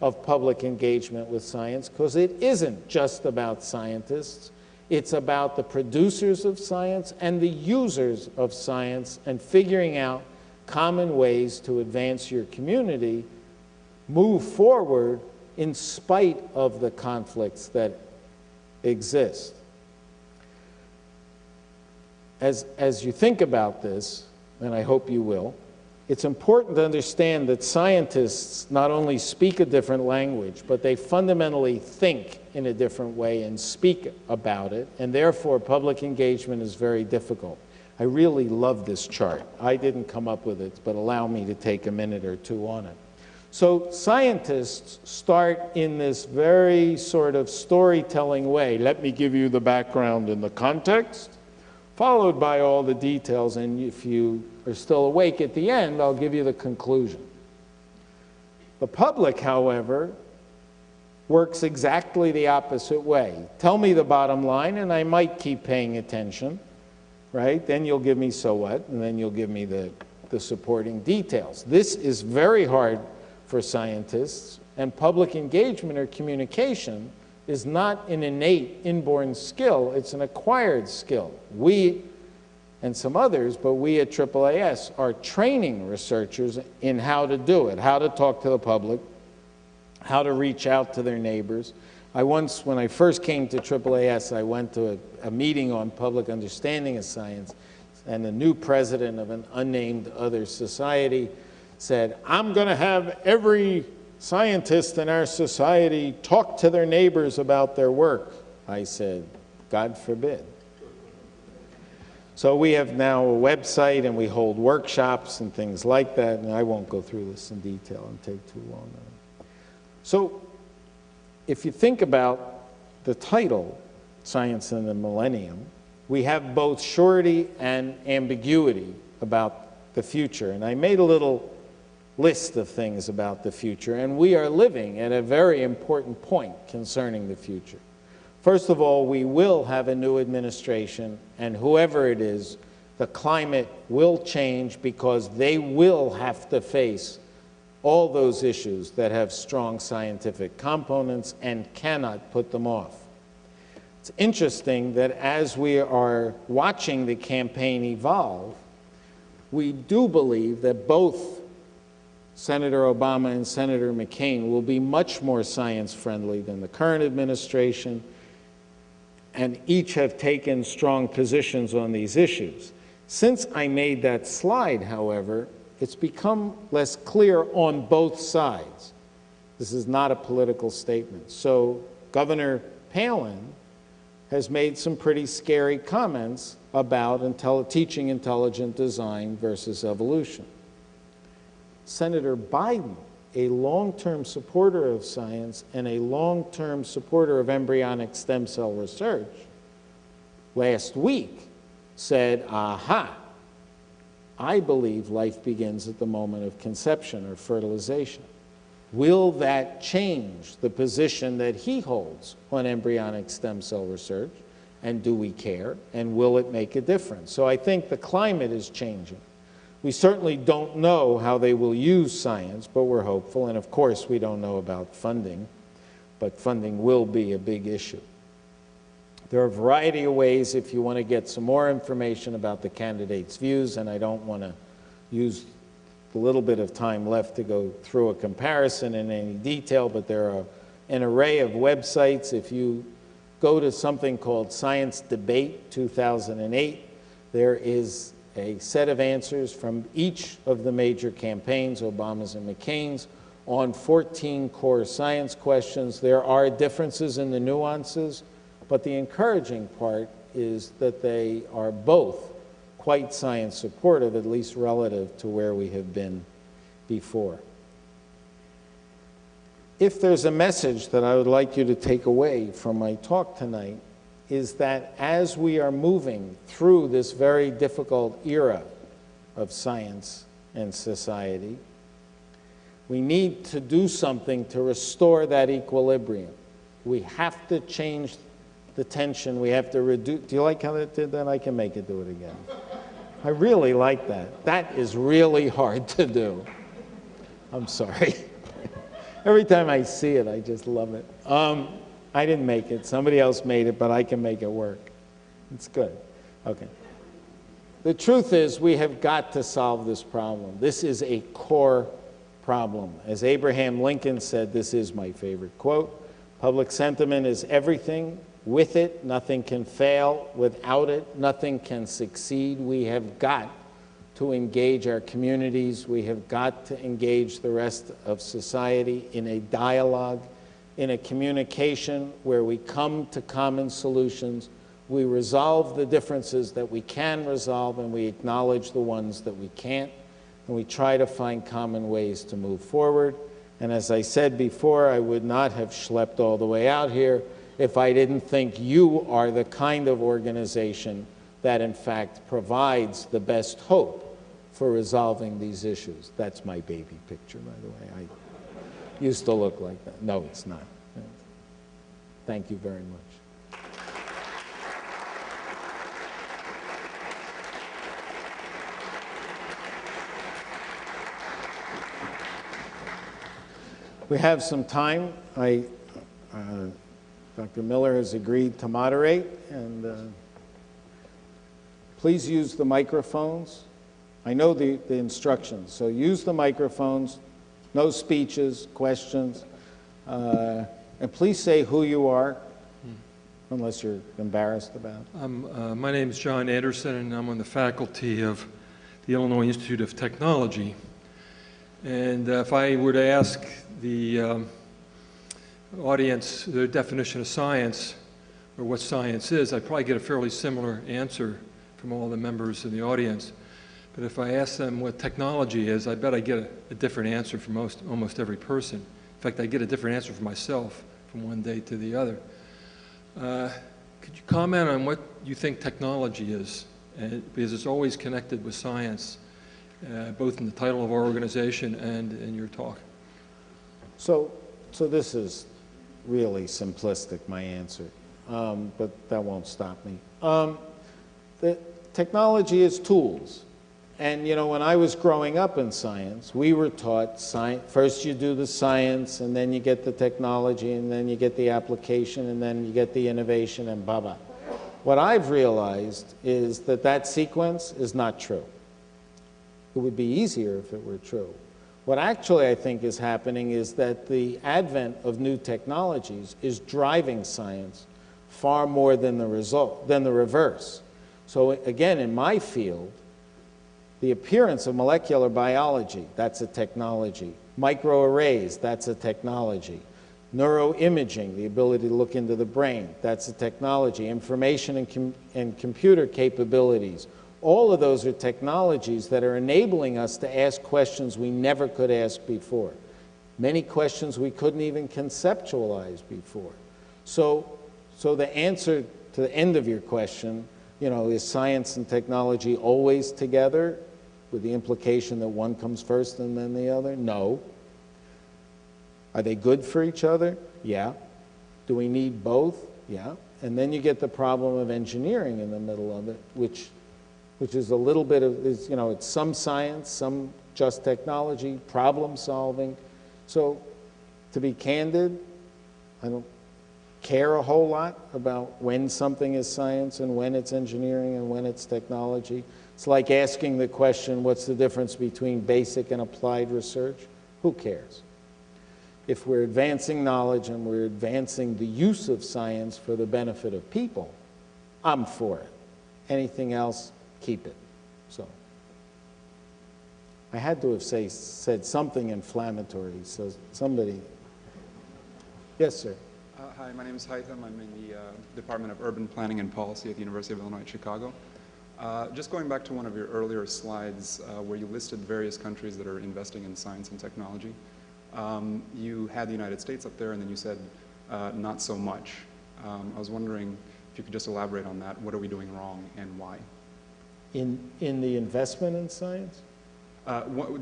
of public engagement with science, because it isn't just about scientists. It's about the producers of science and the users of science, and figuring out common ways to advance your community, move forward in spite of the conflicts that exist. As you think about this, and I hope you will, it's important to understand that scientists not only speak a different language, but they fundamentally think in a different way and speak about it, and therefore public engagement is very difficult. I really love this chart. I didn't come up with it, but allow me to take a minute or two on it. So scientists start in this very sort of storytelling way. Let me give you the background and the context. followed by all the details, and if you are still awake at the end, I'll give you the conclusion. The public, however, works exactly the opposite way. Tell me the bottom line, and I might keep paying attention, right? Then you'll give me so what, and then you'll give me the supporting details. This is very hard for scientists, and public engagement or communication is not an innate, inborn skill, it's an acquired skill. We, and some others, but we at AAAS are training researchers in how to do it, how to talk to the public, how to reach out to their neighbors. When I first came to AAAS, I went to a meeting on public understanding of science, and the new president of an unnamed other society said, I'm going to have every scientist in our society talk to their neighbors about their work. I said, God forbid. So we have now a website, and we hold workshops and things like that, and I won't go through this in detail and take too long. So if you think about the title, Science in the Millennium, we have both surety and ambiguity about the future. And I made a little list of things about the future, and we are living at a very important point concerning the future. First of all, we will have a new administration, and whoever it is, the climate will change because they will have to face all those issues that have strong scientific components and cannot put them off. It's interesting that as we are watching the campaign evolve, we do believe that both Senator Obama and Senator McCain will be much more science-friendly than the current administration, and each have taken strong positions on these issues. Since I made that slide, however, it's become less clear on both sides. This is not a political statement. So Governor Palin has made some pretty scary comments about teaching intelligent design versus evolution. Senator Biden, a long-term supporter of science and a long-term supporter of embryonic stem cell research, last week said, aha, I believe life begins at the moment of conception or fertilization. Will that change the position that he holds on embryonic stem cell research? And do we care? And will it make a difference? So I think the climate is changing. We certainly don't know how they will use science, but we're hopeful. And of course, we don't know about funding, but funding will be a big issue. There are a variety of ways if you want to get some more information about the candidates' views, and I don't want to use the little bit of time left to go through a comparison in any detail, but there are an array of websites. If you go to something called Science Debate 2008, there is a set of answers from each of the major campaigns, Obama's and McCain's, on 14 core science questions. There are differences in the nuances, but the encouraging part is that they are both quite science supportive, at least relative to where we have been before. If there's a message that I would like you to take away from my talk tonight, is that as we are moving through this very difficult era of science and society, we need to do something to restore that equilibrium. We have to change the tension. We have to reduce. Do you like how it did that? I can make it do it again. I really like that. That is really hard to do. I'm sorry. Every time I see it, I just love it. I didn't make it. Somebody else made it, but I can make it work. It's good. Okay. The truth is, we have got to solve this problem. This is a core problem. As Abraham Lincoln said, this is my favorite quote, public sentiment is everything. With it, nothing can fail. Without it, nothing can succeed. We have got to engage our communities. We have got to engage the rest of society in a dialogue, in a communication where we come to common solutions. We resolve the differences that we can resolve, and we acknowledge the ones that we can't, and we try to find common ways to move forward. And as I said before, I would not have schlepped all the way out here if I didn't think you are the kind of organization that in fact provides the best hope for resolving these issues. That's my baby picture, by the way. I used to look like that. No, it's not. Thank you very much. We have some time. Dr. Miller has agreed to moderate, and please use the microphones. I know the instructions, so use the microphones, no speeches, questions, and please say who you are, unless you're embarrassed about it. My name is John Anderson, and I'm on the faculty of the Illinois Institute of Technology. And if I were to ask the audience their definition of science, or what science is, I'd probably get a fairly similar answer from all the members of the audience. But if I ask them what technology is, I bet I get a different answer from almost every person. In fact, I get a different answer for myself from one day to the other. Could you comment on what you think technology is? Because it's always connected with science, both in the title of our organization and in your talk. So this is really simplistic, my answer, but that won't stop me. The technology is tools. And, you know, when I was growing up in science, we were taught first you do the science, and then you get the technology, and then you get the application, and then you get the innovation, and blah, blah. What I've realized is that that sequence is not true. It would be easier if it were true. What actually I think is happening is that the advent of new technologies is driving science far more than the reverse. So again, in my field, the appearance of molecular biology, that's a technology. Microarrays, that's a technology. Neuroimaging, the ability to look into the brain, that's a technology. Information and computer capabilities, all of those are technologies that are enabling us to ask questions we never could ask before. Many questions we couldn't even conceptualize before. So the answer to the end of your question, you know, is science and technology always together with the implication that one comes first and then the other? No. Are they good for each other? Yeah. Do we need both? Yeah. And then you get the problem of engineering in the middle of it, which is a little bit of, you know, it's some science, some just technology, problem solving. So to be candid, I don't care a whole lot about when something is science and when it's engineering and when it's technology. It's like asking the question, what's the difference between basic and applied research? Who cares? If we're advancing knowledge and we're advancing the use of science for the benefit of people, I'm for it. Anything else, keep it. So I had to have said something inflammatory, so somebody. Yes, sir. Hi, my name is Haitham. I'm in the Department of Urban Planning and Policy at the University of Illinois at Chicago. Just going back to one of your earlier slides where you listed various countries that are investing in science and technology. You had the United States up there, and then you said not so much. I was wondering if you could just elaborate on that. What are we doing wrong and why? In the investment in science?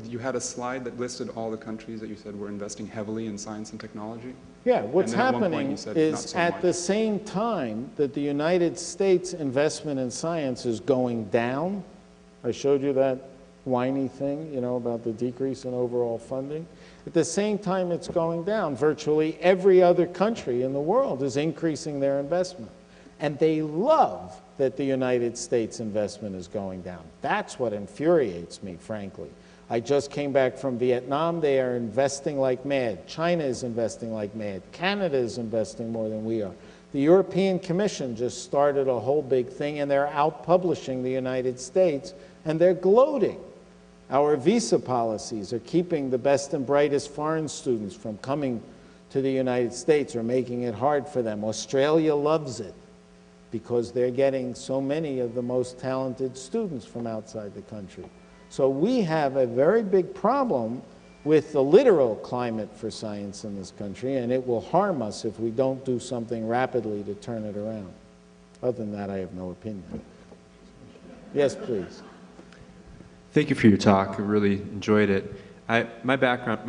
You had a slide that listed all the countries that you said were investing heavily in science and technology. Yeah, what's And then at one point happening you said, is "Not so at much." the same time that the United States investment in science is going down, I showed you that whiny thing, you know, about the decrease in overall funding. At the same time it's going down, virtually every other country in the world is increasing their investment. And they love that the United States investment is going down. That's what infuriates me, frankly. I just came back from Vietnam. They are investing like mad. China is investing like mad. Canada is investing more than we are. The European Commission just started a whole big thing, and they're out publishing the United States, and they're gloating. Our visa policies are keeping the best and brightest foreign students from coming to the United States or making it hard for them. Australia loves it because they're getting so many of the most talented students from outside the country. So we have a very big problem with the literal climate for science in this country, and it will harm us if we don't do something rapidly to turn it around. Other than that, I have no opinion. Yes, please. Thank you for your talk. I really enjoyed it. My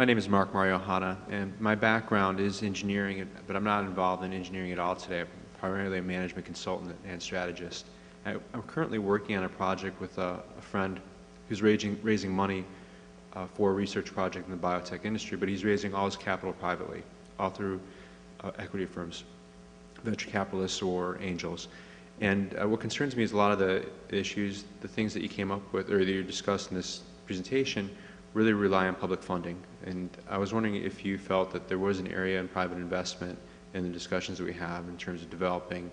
name is Mark Mario Hanna, and my background is engineering, but I'm not involved in engineering at all today. I'm primarily a management consultant and strategist. I'm currently working on a project with a friend who's raising money for a research project in the biotech industry, but he's raising all his capital privately, all through equity firms, venture capitalists or angels. And what concerns me is a lot of the issues, the things that you came up with or that you discussed in this presentation really rely on public funding. And I was wondering if you felt that there was an area in private investment in the discussions that we have in terms of developing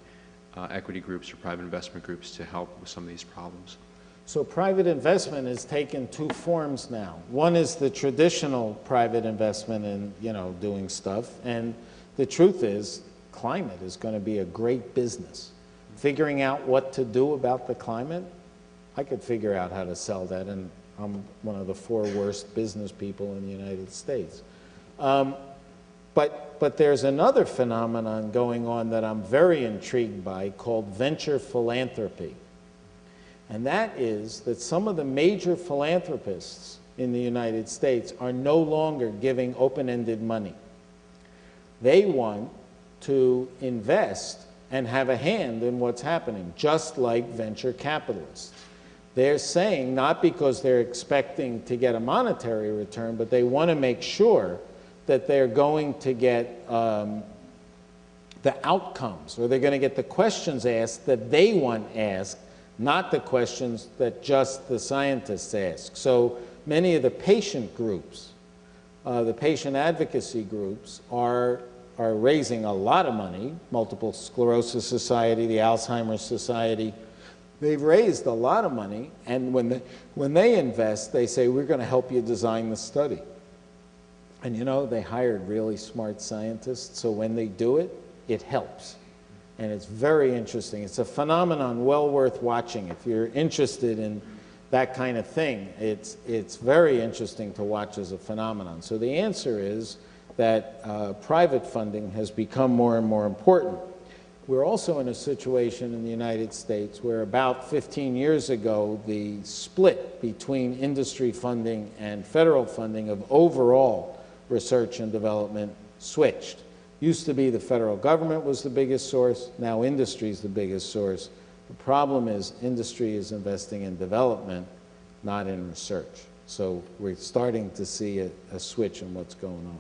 equity groups or private investment groups to help with some of these problems. So private investment has taken two forms now. One is the traditional private investment in, doing stuff. And the truth is, climate is going to be a great business. Figuring out what to do about the climate, I could figure out how to sell that, and I'm one of the 4 worst business people in the United States. But there's another phenomenon going on that I'm very intrigued by called venture philanthropy. And that is that some of the major philanthropists in the United States are no longer giving open-ended money. They want to invest and have a hand in what's happening, just like venture capitalists. They're saying, not because they're expecting to get a monetary return, but they want to make sure that they're going to get the outcomes, or they're going to get the questions asked that they want asked, not the questions that just the scientists ask. So many of the patient groups, the patient advocacy groups, are raising a lot of money. Multiple Sclerosis Society, the Alzheimer's Society, they've raised a lot of money, and when they invest, they say, we're going to help you design the study. And they hired really smart scientists, so when they do it, it helps. And it's very interesting. It's a phenomenon well worth watching. If you're interested in that kind of thing, it's very interesting to watch as a phenomenon. So the answer is that private funding has become more and more important. We're also in a situation in the United States where about 15 years ago, the split between industry funding and federal funding of overall research and development switched. Used to be the federal government was the biggest source, now industry is the biggest source. The problem is industry is investing in development, not in research. So we're starting to see a switch in what's going on.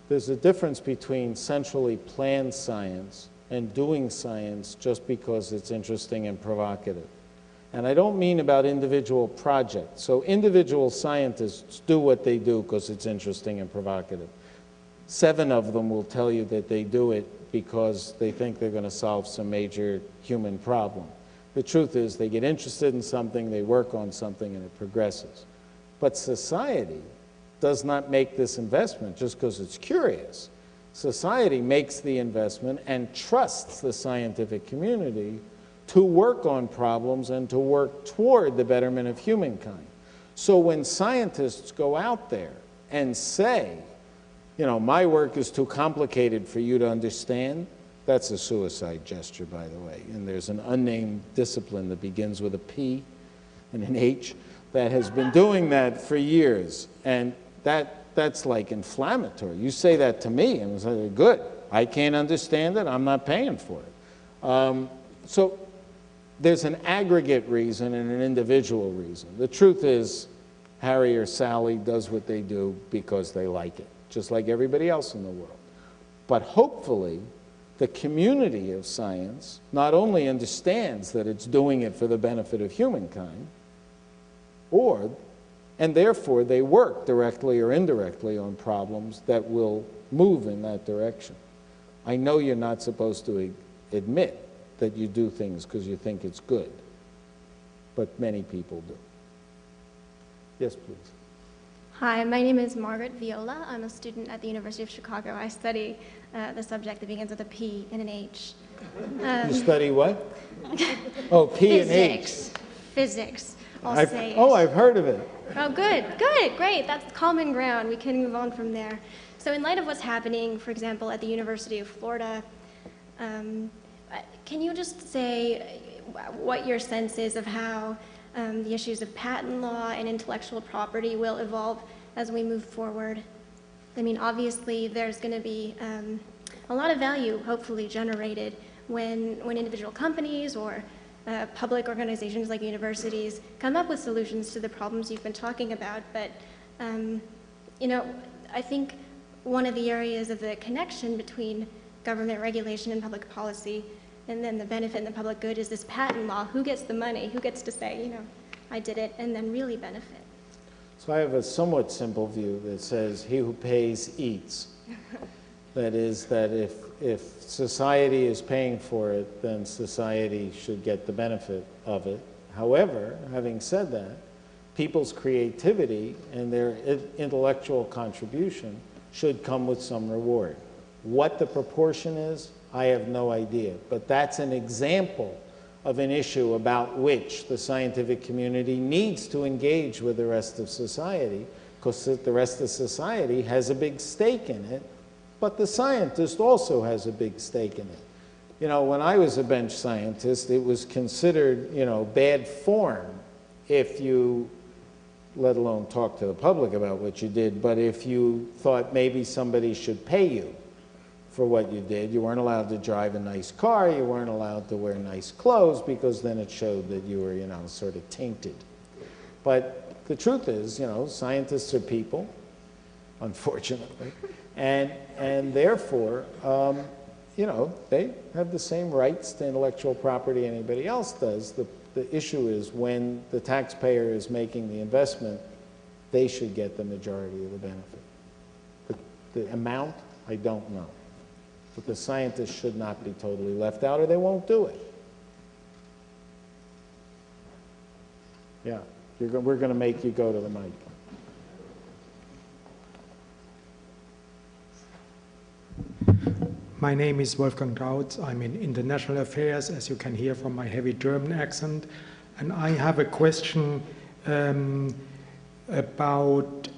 There's a difference between centrally planned science and doing science just because it's interesting and provocative. And I don't mean about individual projects. So individual scientists do what they do because it's interesting and provocative. 7 of them will tell you that they do it because they think they're going to solve some major human problem. The truth is they get interested in something, they work on something, and it progresses. But society does not make this investment just because it's curious. Society makes the investment and trusts the scientific community to work on problems and to work toward the betterment of humankind. So when scientists go out there and say, my work is too complicated for you to understand, that's a suicide gesture, by the way. And there's an unnamed discipline that begins with a P and an H that has been doing that for years. And that's like inflammatory. You say that to me, and it's like, good. I can't understand it. I'm not paying for it. So there's an aggregate reason and an individual reason. The truth is, Harry or Sally does what they do because they like it, just like everybody else in the world. But hopefully, the community of science not only understands that it's doing it for the benefit of humankind, and therefore they work directly or indirectly on problems that will move in that direction. I know you're not supposed to admit that you do things because you think it's good, but many people do. Yes, please. Hi, my name is Margaret Viola. I'm a student at the University of Chicago. I study the subject that begins with a P and an H. You study what? Oh, P and H. Physics. I've heard of it. Oh, good, great. That's common ground. We can move on from there. So in light of what's happening, for example, at the University of Florida, can you just say what your sense is of how the issues of patent law and intellectual property will evolve as we move forward? I mean, obviously, there's going to be a lot of value, hopefully, generated when individual companies or public organizations like universities come up with solutions to the problems you've been talking about. But, you know, I think one of the areas of the connection between government regulation and public policy and then the benefit and the public good is this patent law. Who gets the money? Who gets to say, you know, I did it, and then really benefit? So I have a somewhat simple view that says he who pays eats. That is, that if society is paying for it, then society should get the benefit of it. However, having said that, people's creativity and their intellectual contribution should come with some reward. What the proportion is, I have no idea, but that's an example of an issue about which the scientific community needs to engage with the rest of society, because the rest of society has a big stake in it, but the scientist also has a big stake in it. You know, when I was a bench scientist, it was considered, you know, bad form if you, let alone talk to the public about what you did, but if you thought maybe somebody should pay you for what you did. You weren't allowed to drive a nice car, you weren't allowed to wear nice clothes, because then it showed that you were, you know, sort of tainted. But the truth is, you know, scientists are people, unfortunately, and therefore, you know, they have the same rights to intellectual property anybody else does. The issue is when the taxpayer is making the investment, they should get the majority of the benefit. The amount, I don't know. But the scientists should not be totally left out, or they won't do it. Yeah, we're going to make you go to the mic. My name is Wolfgang Krautz. I'm in International Affairs, as you can hear from my heavy German accent. And I have a question about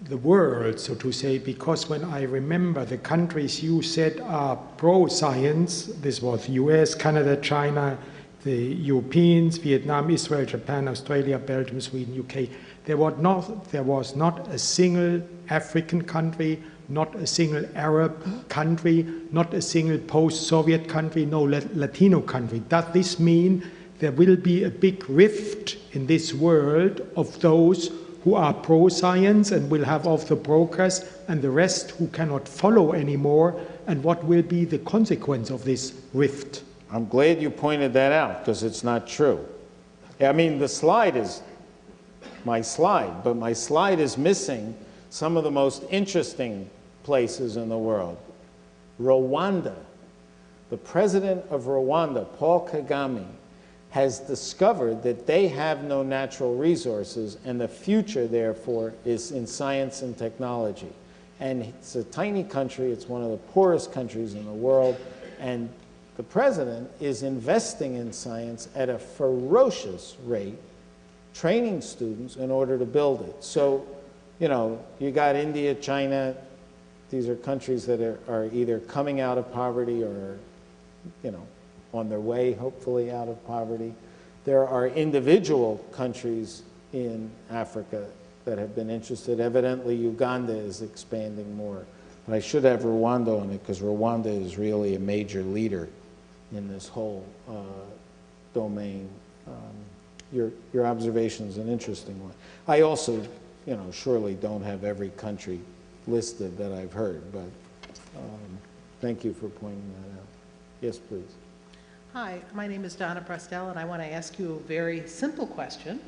the world, so to say, because when I remember the countries you said are pro-science, this was US, Canada, China, the Europeans, Vietnam, Israel, Japan, Australia, Belgium, Sweden, UK, there was not a single African country, not a single Arab country, not a single post-Soviet country, no Latino country. Does this mean there will be a big rift in this world of those who are pro-science and will have all the progress, and the rest who cannot follow anymore, and what will be the consequence of this rift? I'm glad you pointed that out, because it's not true. I mean, the slide is my slide, but my slide is missing some of the most interesting places in the world. Rwanda. The president of Rwanda, Paul Kagame, has discovered that they have no natural resources, and the future, therefore, is in science and technology. And it's a tiny country, it's one of the poorest countries in the world, and the president is investing in science at a ferocious rate, training students in order to build it. So, you know, you got India, China, these are countries that are either coming out of poverty or, you know, on their way, hopefully, out of poverty. There are individual countries in Africa that have been interested. Evidently, Uganda is expanding more. But I should have Rwanda on it, because Rwanda is really a major leader in this whole domain. Your observation is an interesting one. I also, you know, surely don't have every country listed that I've heard, but thank you for pointing that out. Yes, please. Hi, my name is Donna Prestel, and I want to ask you a very simple question.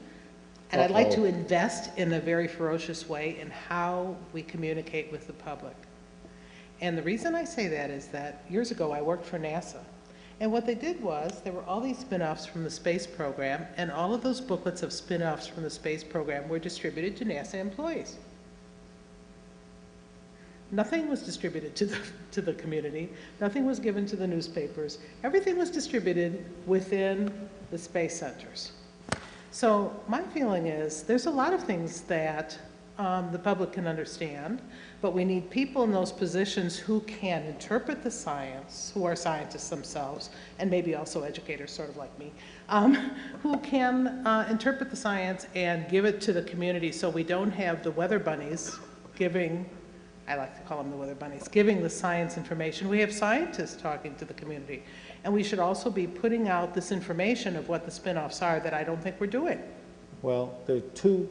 And I'd like to invest in a very ferocious way in how we communicate with the public. And the reason I say that is that years ago I worked for NASA. And what they did was, there were all these spin-offs from the space program, and all of those booklets of spin-offs from the space program were distributed to NASA employees. Nothing was distributed to the community. Nothing was given to the newspapers. Everything was distributed within the space centers. So my feeling is there's a lot of things that the public can understand, but we need people in those positions who can interpret the science, who are scientists themselves, and maybe also educators, sort of like me, who can interpret the science and give it to the community so we don't have the weather bunnies giving, I like to call them the weather bunnies, giving the science information. We have scientists talking to the community. And we should also be putting out this information of what the spin-offs are that I don't think we're doing. Well, there are two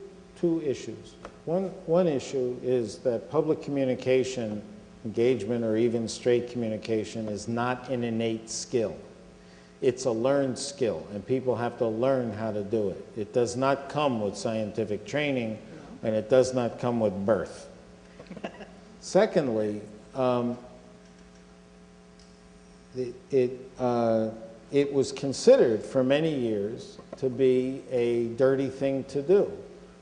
issues. One issue is that public communication engagement, or even straight communication, is not an innate skill. It's a learned skill, and people have to learn how to do it. It does not come with scientific training, and it does not come with birth. Secondly, it was considered for many years to be a dirty thing to do.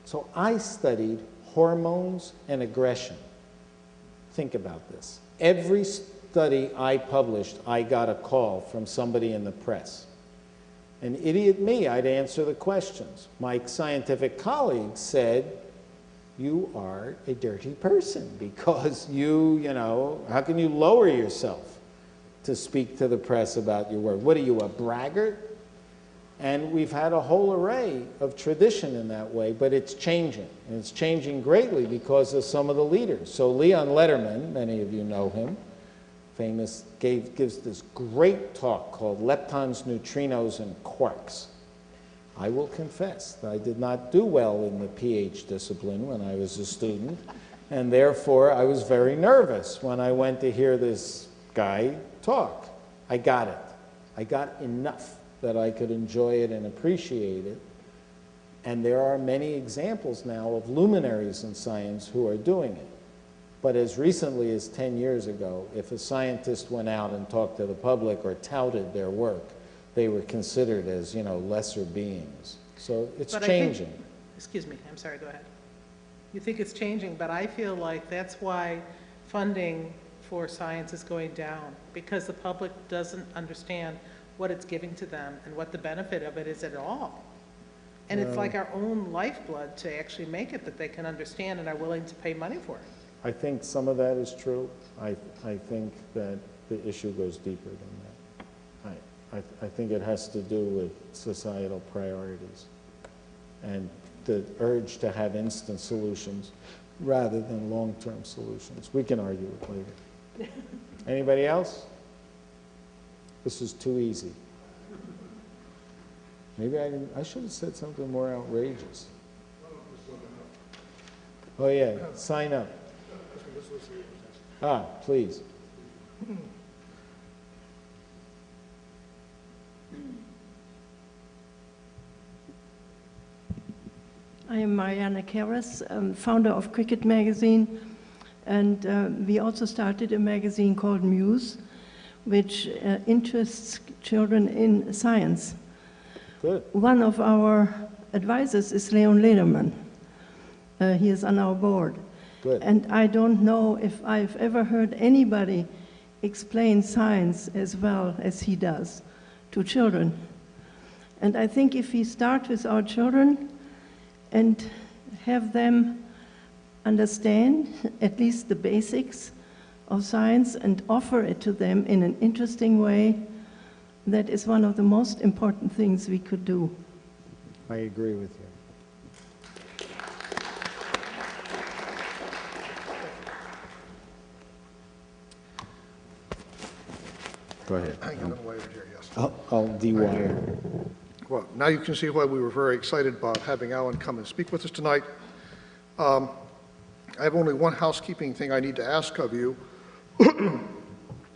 So I studied hormones and aggression. Think about this. Every study I published, I got a call from somebody in the press. And idiot me, I'd answer the questions. My scientific colleagues said, you are a dirty person because you know, how can you lower yourself to speak to the press about your work? What are you, a braggart? And we've had a whole array of tradition in that way, but it's changing. And it's changing greatly because of some of the leaders. So Leon Letterman, many of you know him, famous, gives this great talk called Leptons, Neutrinos, and Quarks. I will confess that I did not do well in the PH discipline when I was a student, and therefore I was very nervous when I went to hear this guy talk. I got it. I got enough that I could enjoy it and appreciate it. And there are many examples now of luminaries in science who are doing it. But as recently as 10 years ago, if a scientist went out and talked to the public or touted their work, they were considered as, you know, lesser beings. So it's changing. Excuse me, I'm sorry, go ahead. You think it's changing, but I feel like that's why funding for science is going down, because the public doesn't understand what it's giving to them and what the benefit of it is at all. And it's like our own lifeblood to actually make it that they can understand and are willing to pay money for it. I think some of that is true. I think that the issue goes deeper than that. I think it has to do with societal priorities and the urge to have instant solutions rather than long-term solutions. We can argue it later. Anybody else? This is too easy. Maybe I should have said something more outrageous. Oh yeah, sign up. Ah, please. I am Mariana Keras, founder of Cricket Magazine, and we also started a magazine called Muse, which interests children in science. Good. One of our advisors is Leon Lederman. He is on our board. Good. And I don't know if I've ever heard anybody explain science as well as he does to children. And I think if we start with our children and have them understand at least the basics of science and offer it to them in an interesting way, that is one of the most important things we could do. I agree with you. Go ahead. Hang on over here, yes. I'll de-wire. Well, now you can see why we were very excited about having Alan come and speak with us tonight. I have only one housekeeping thing I need to ask of you,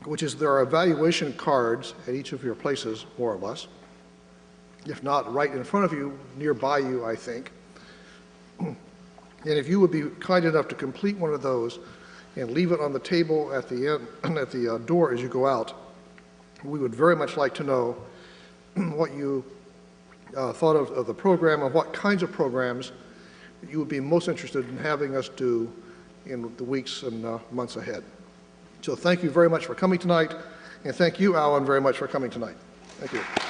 which is there are evaluation cards at each of your places, more or less. If not, right in front of you, nearby you, I think. And if you would be kind enough to complete one of those and leave it on the table at the end, at the door as you go out, we would very much like to know what you thought of the program and what kinds of programs you would be most interested in having us do in the weeks and months ahead. So thank you very much for coming tonight, and thank you, Alan, very much for coming tonight. Thank you.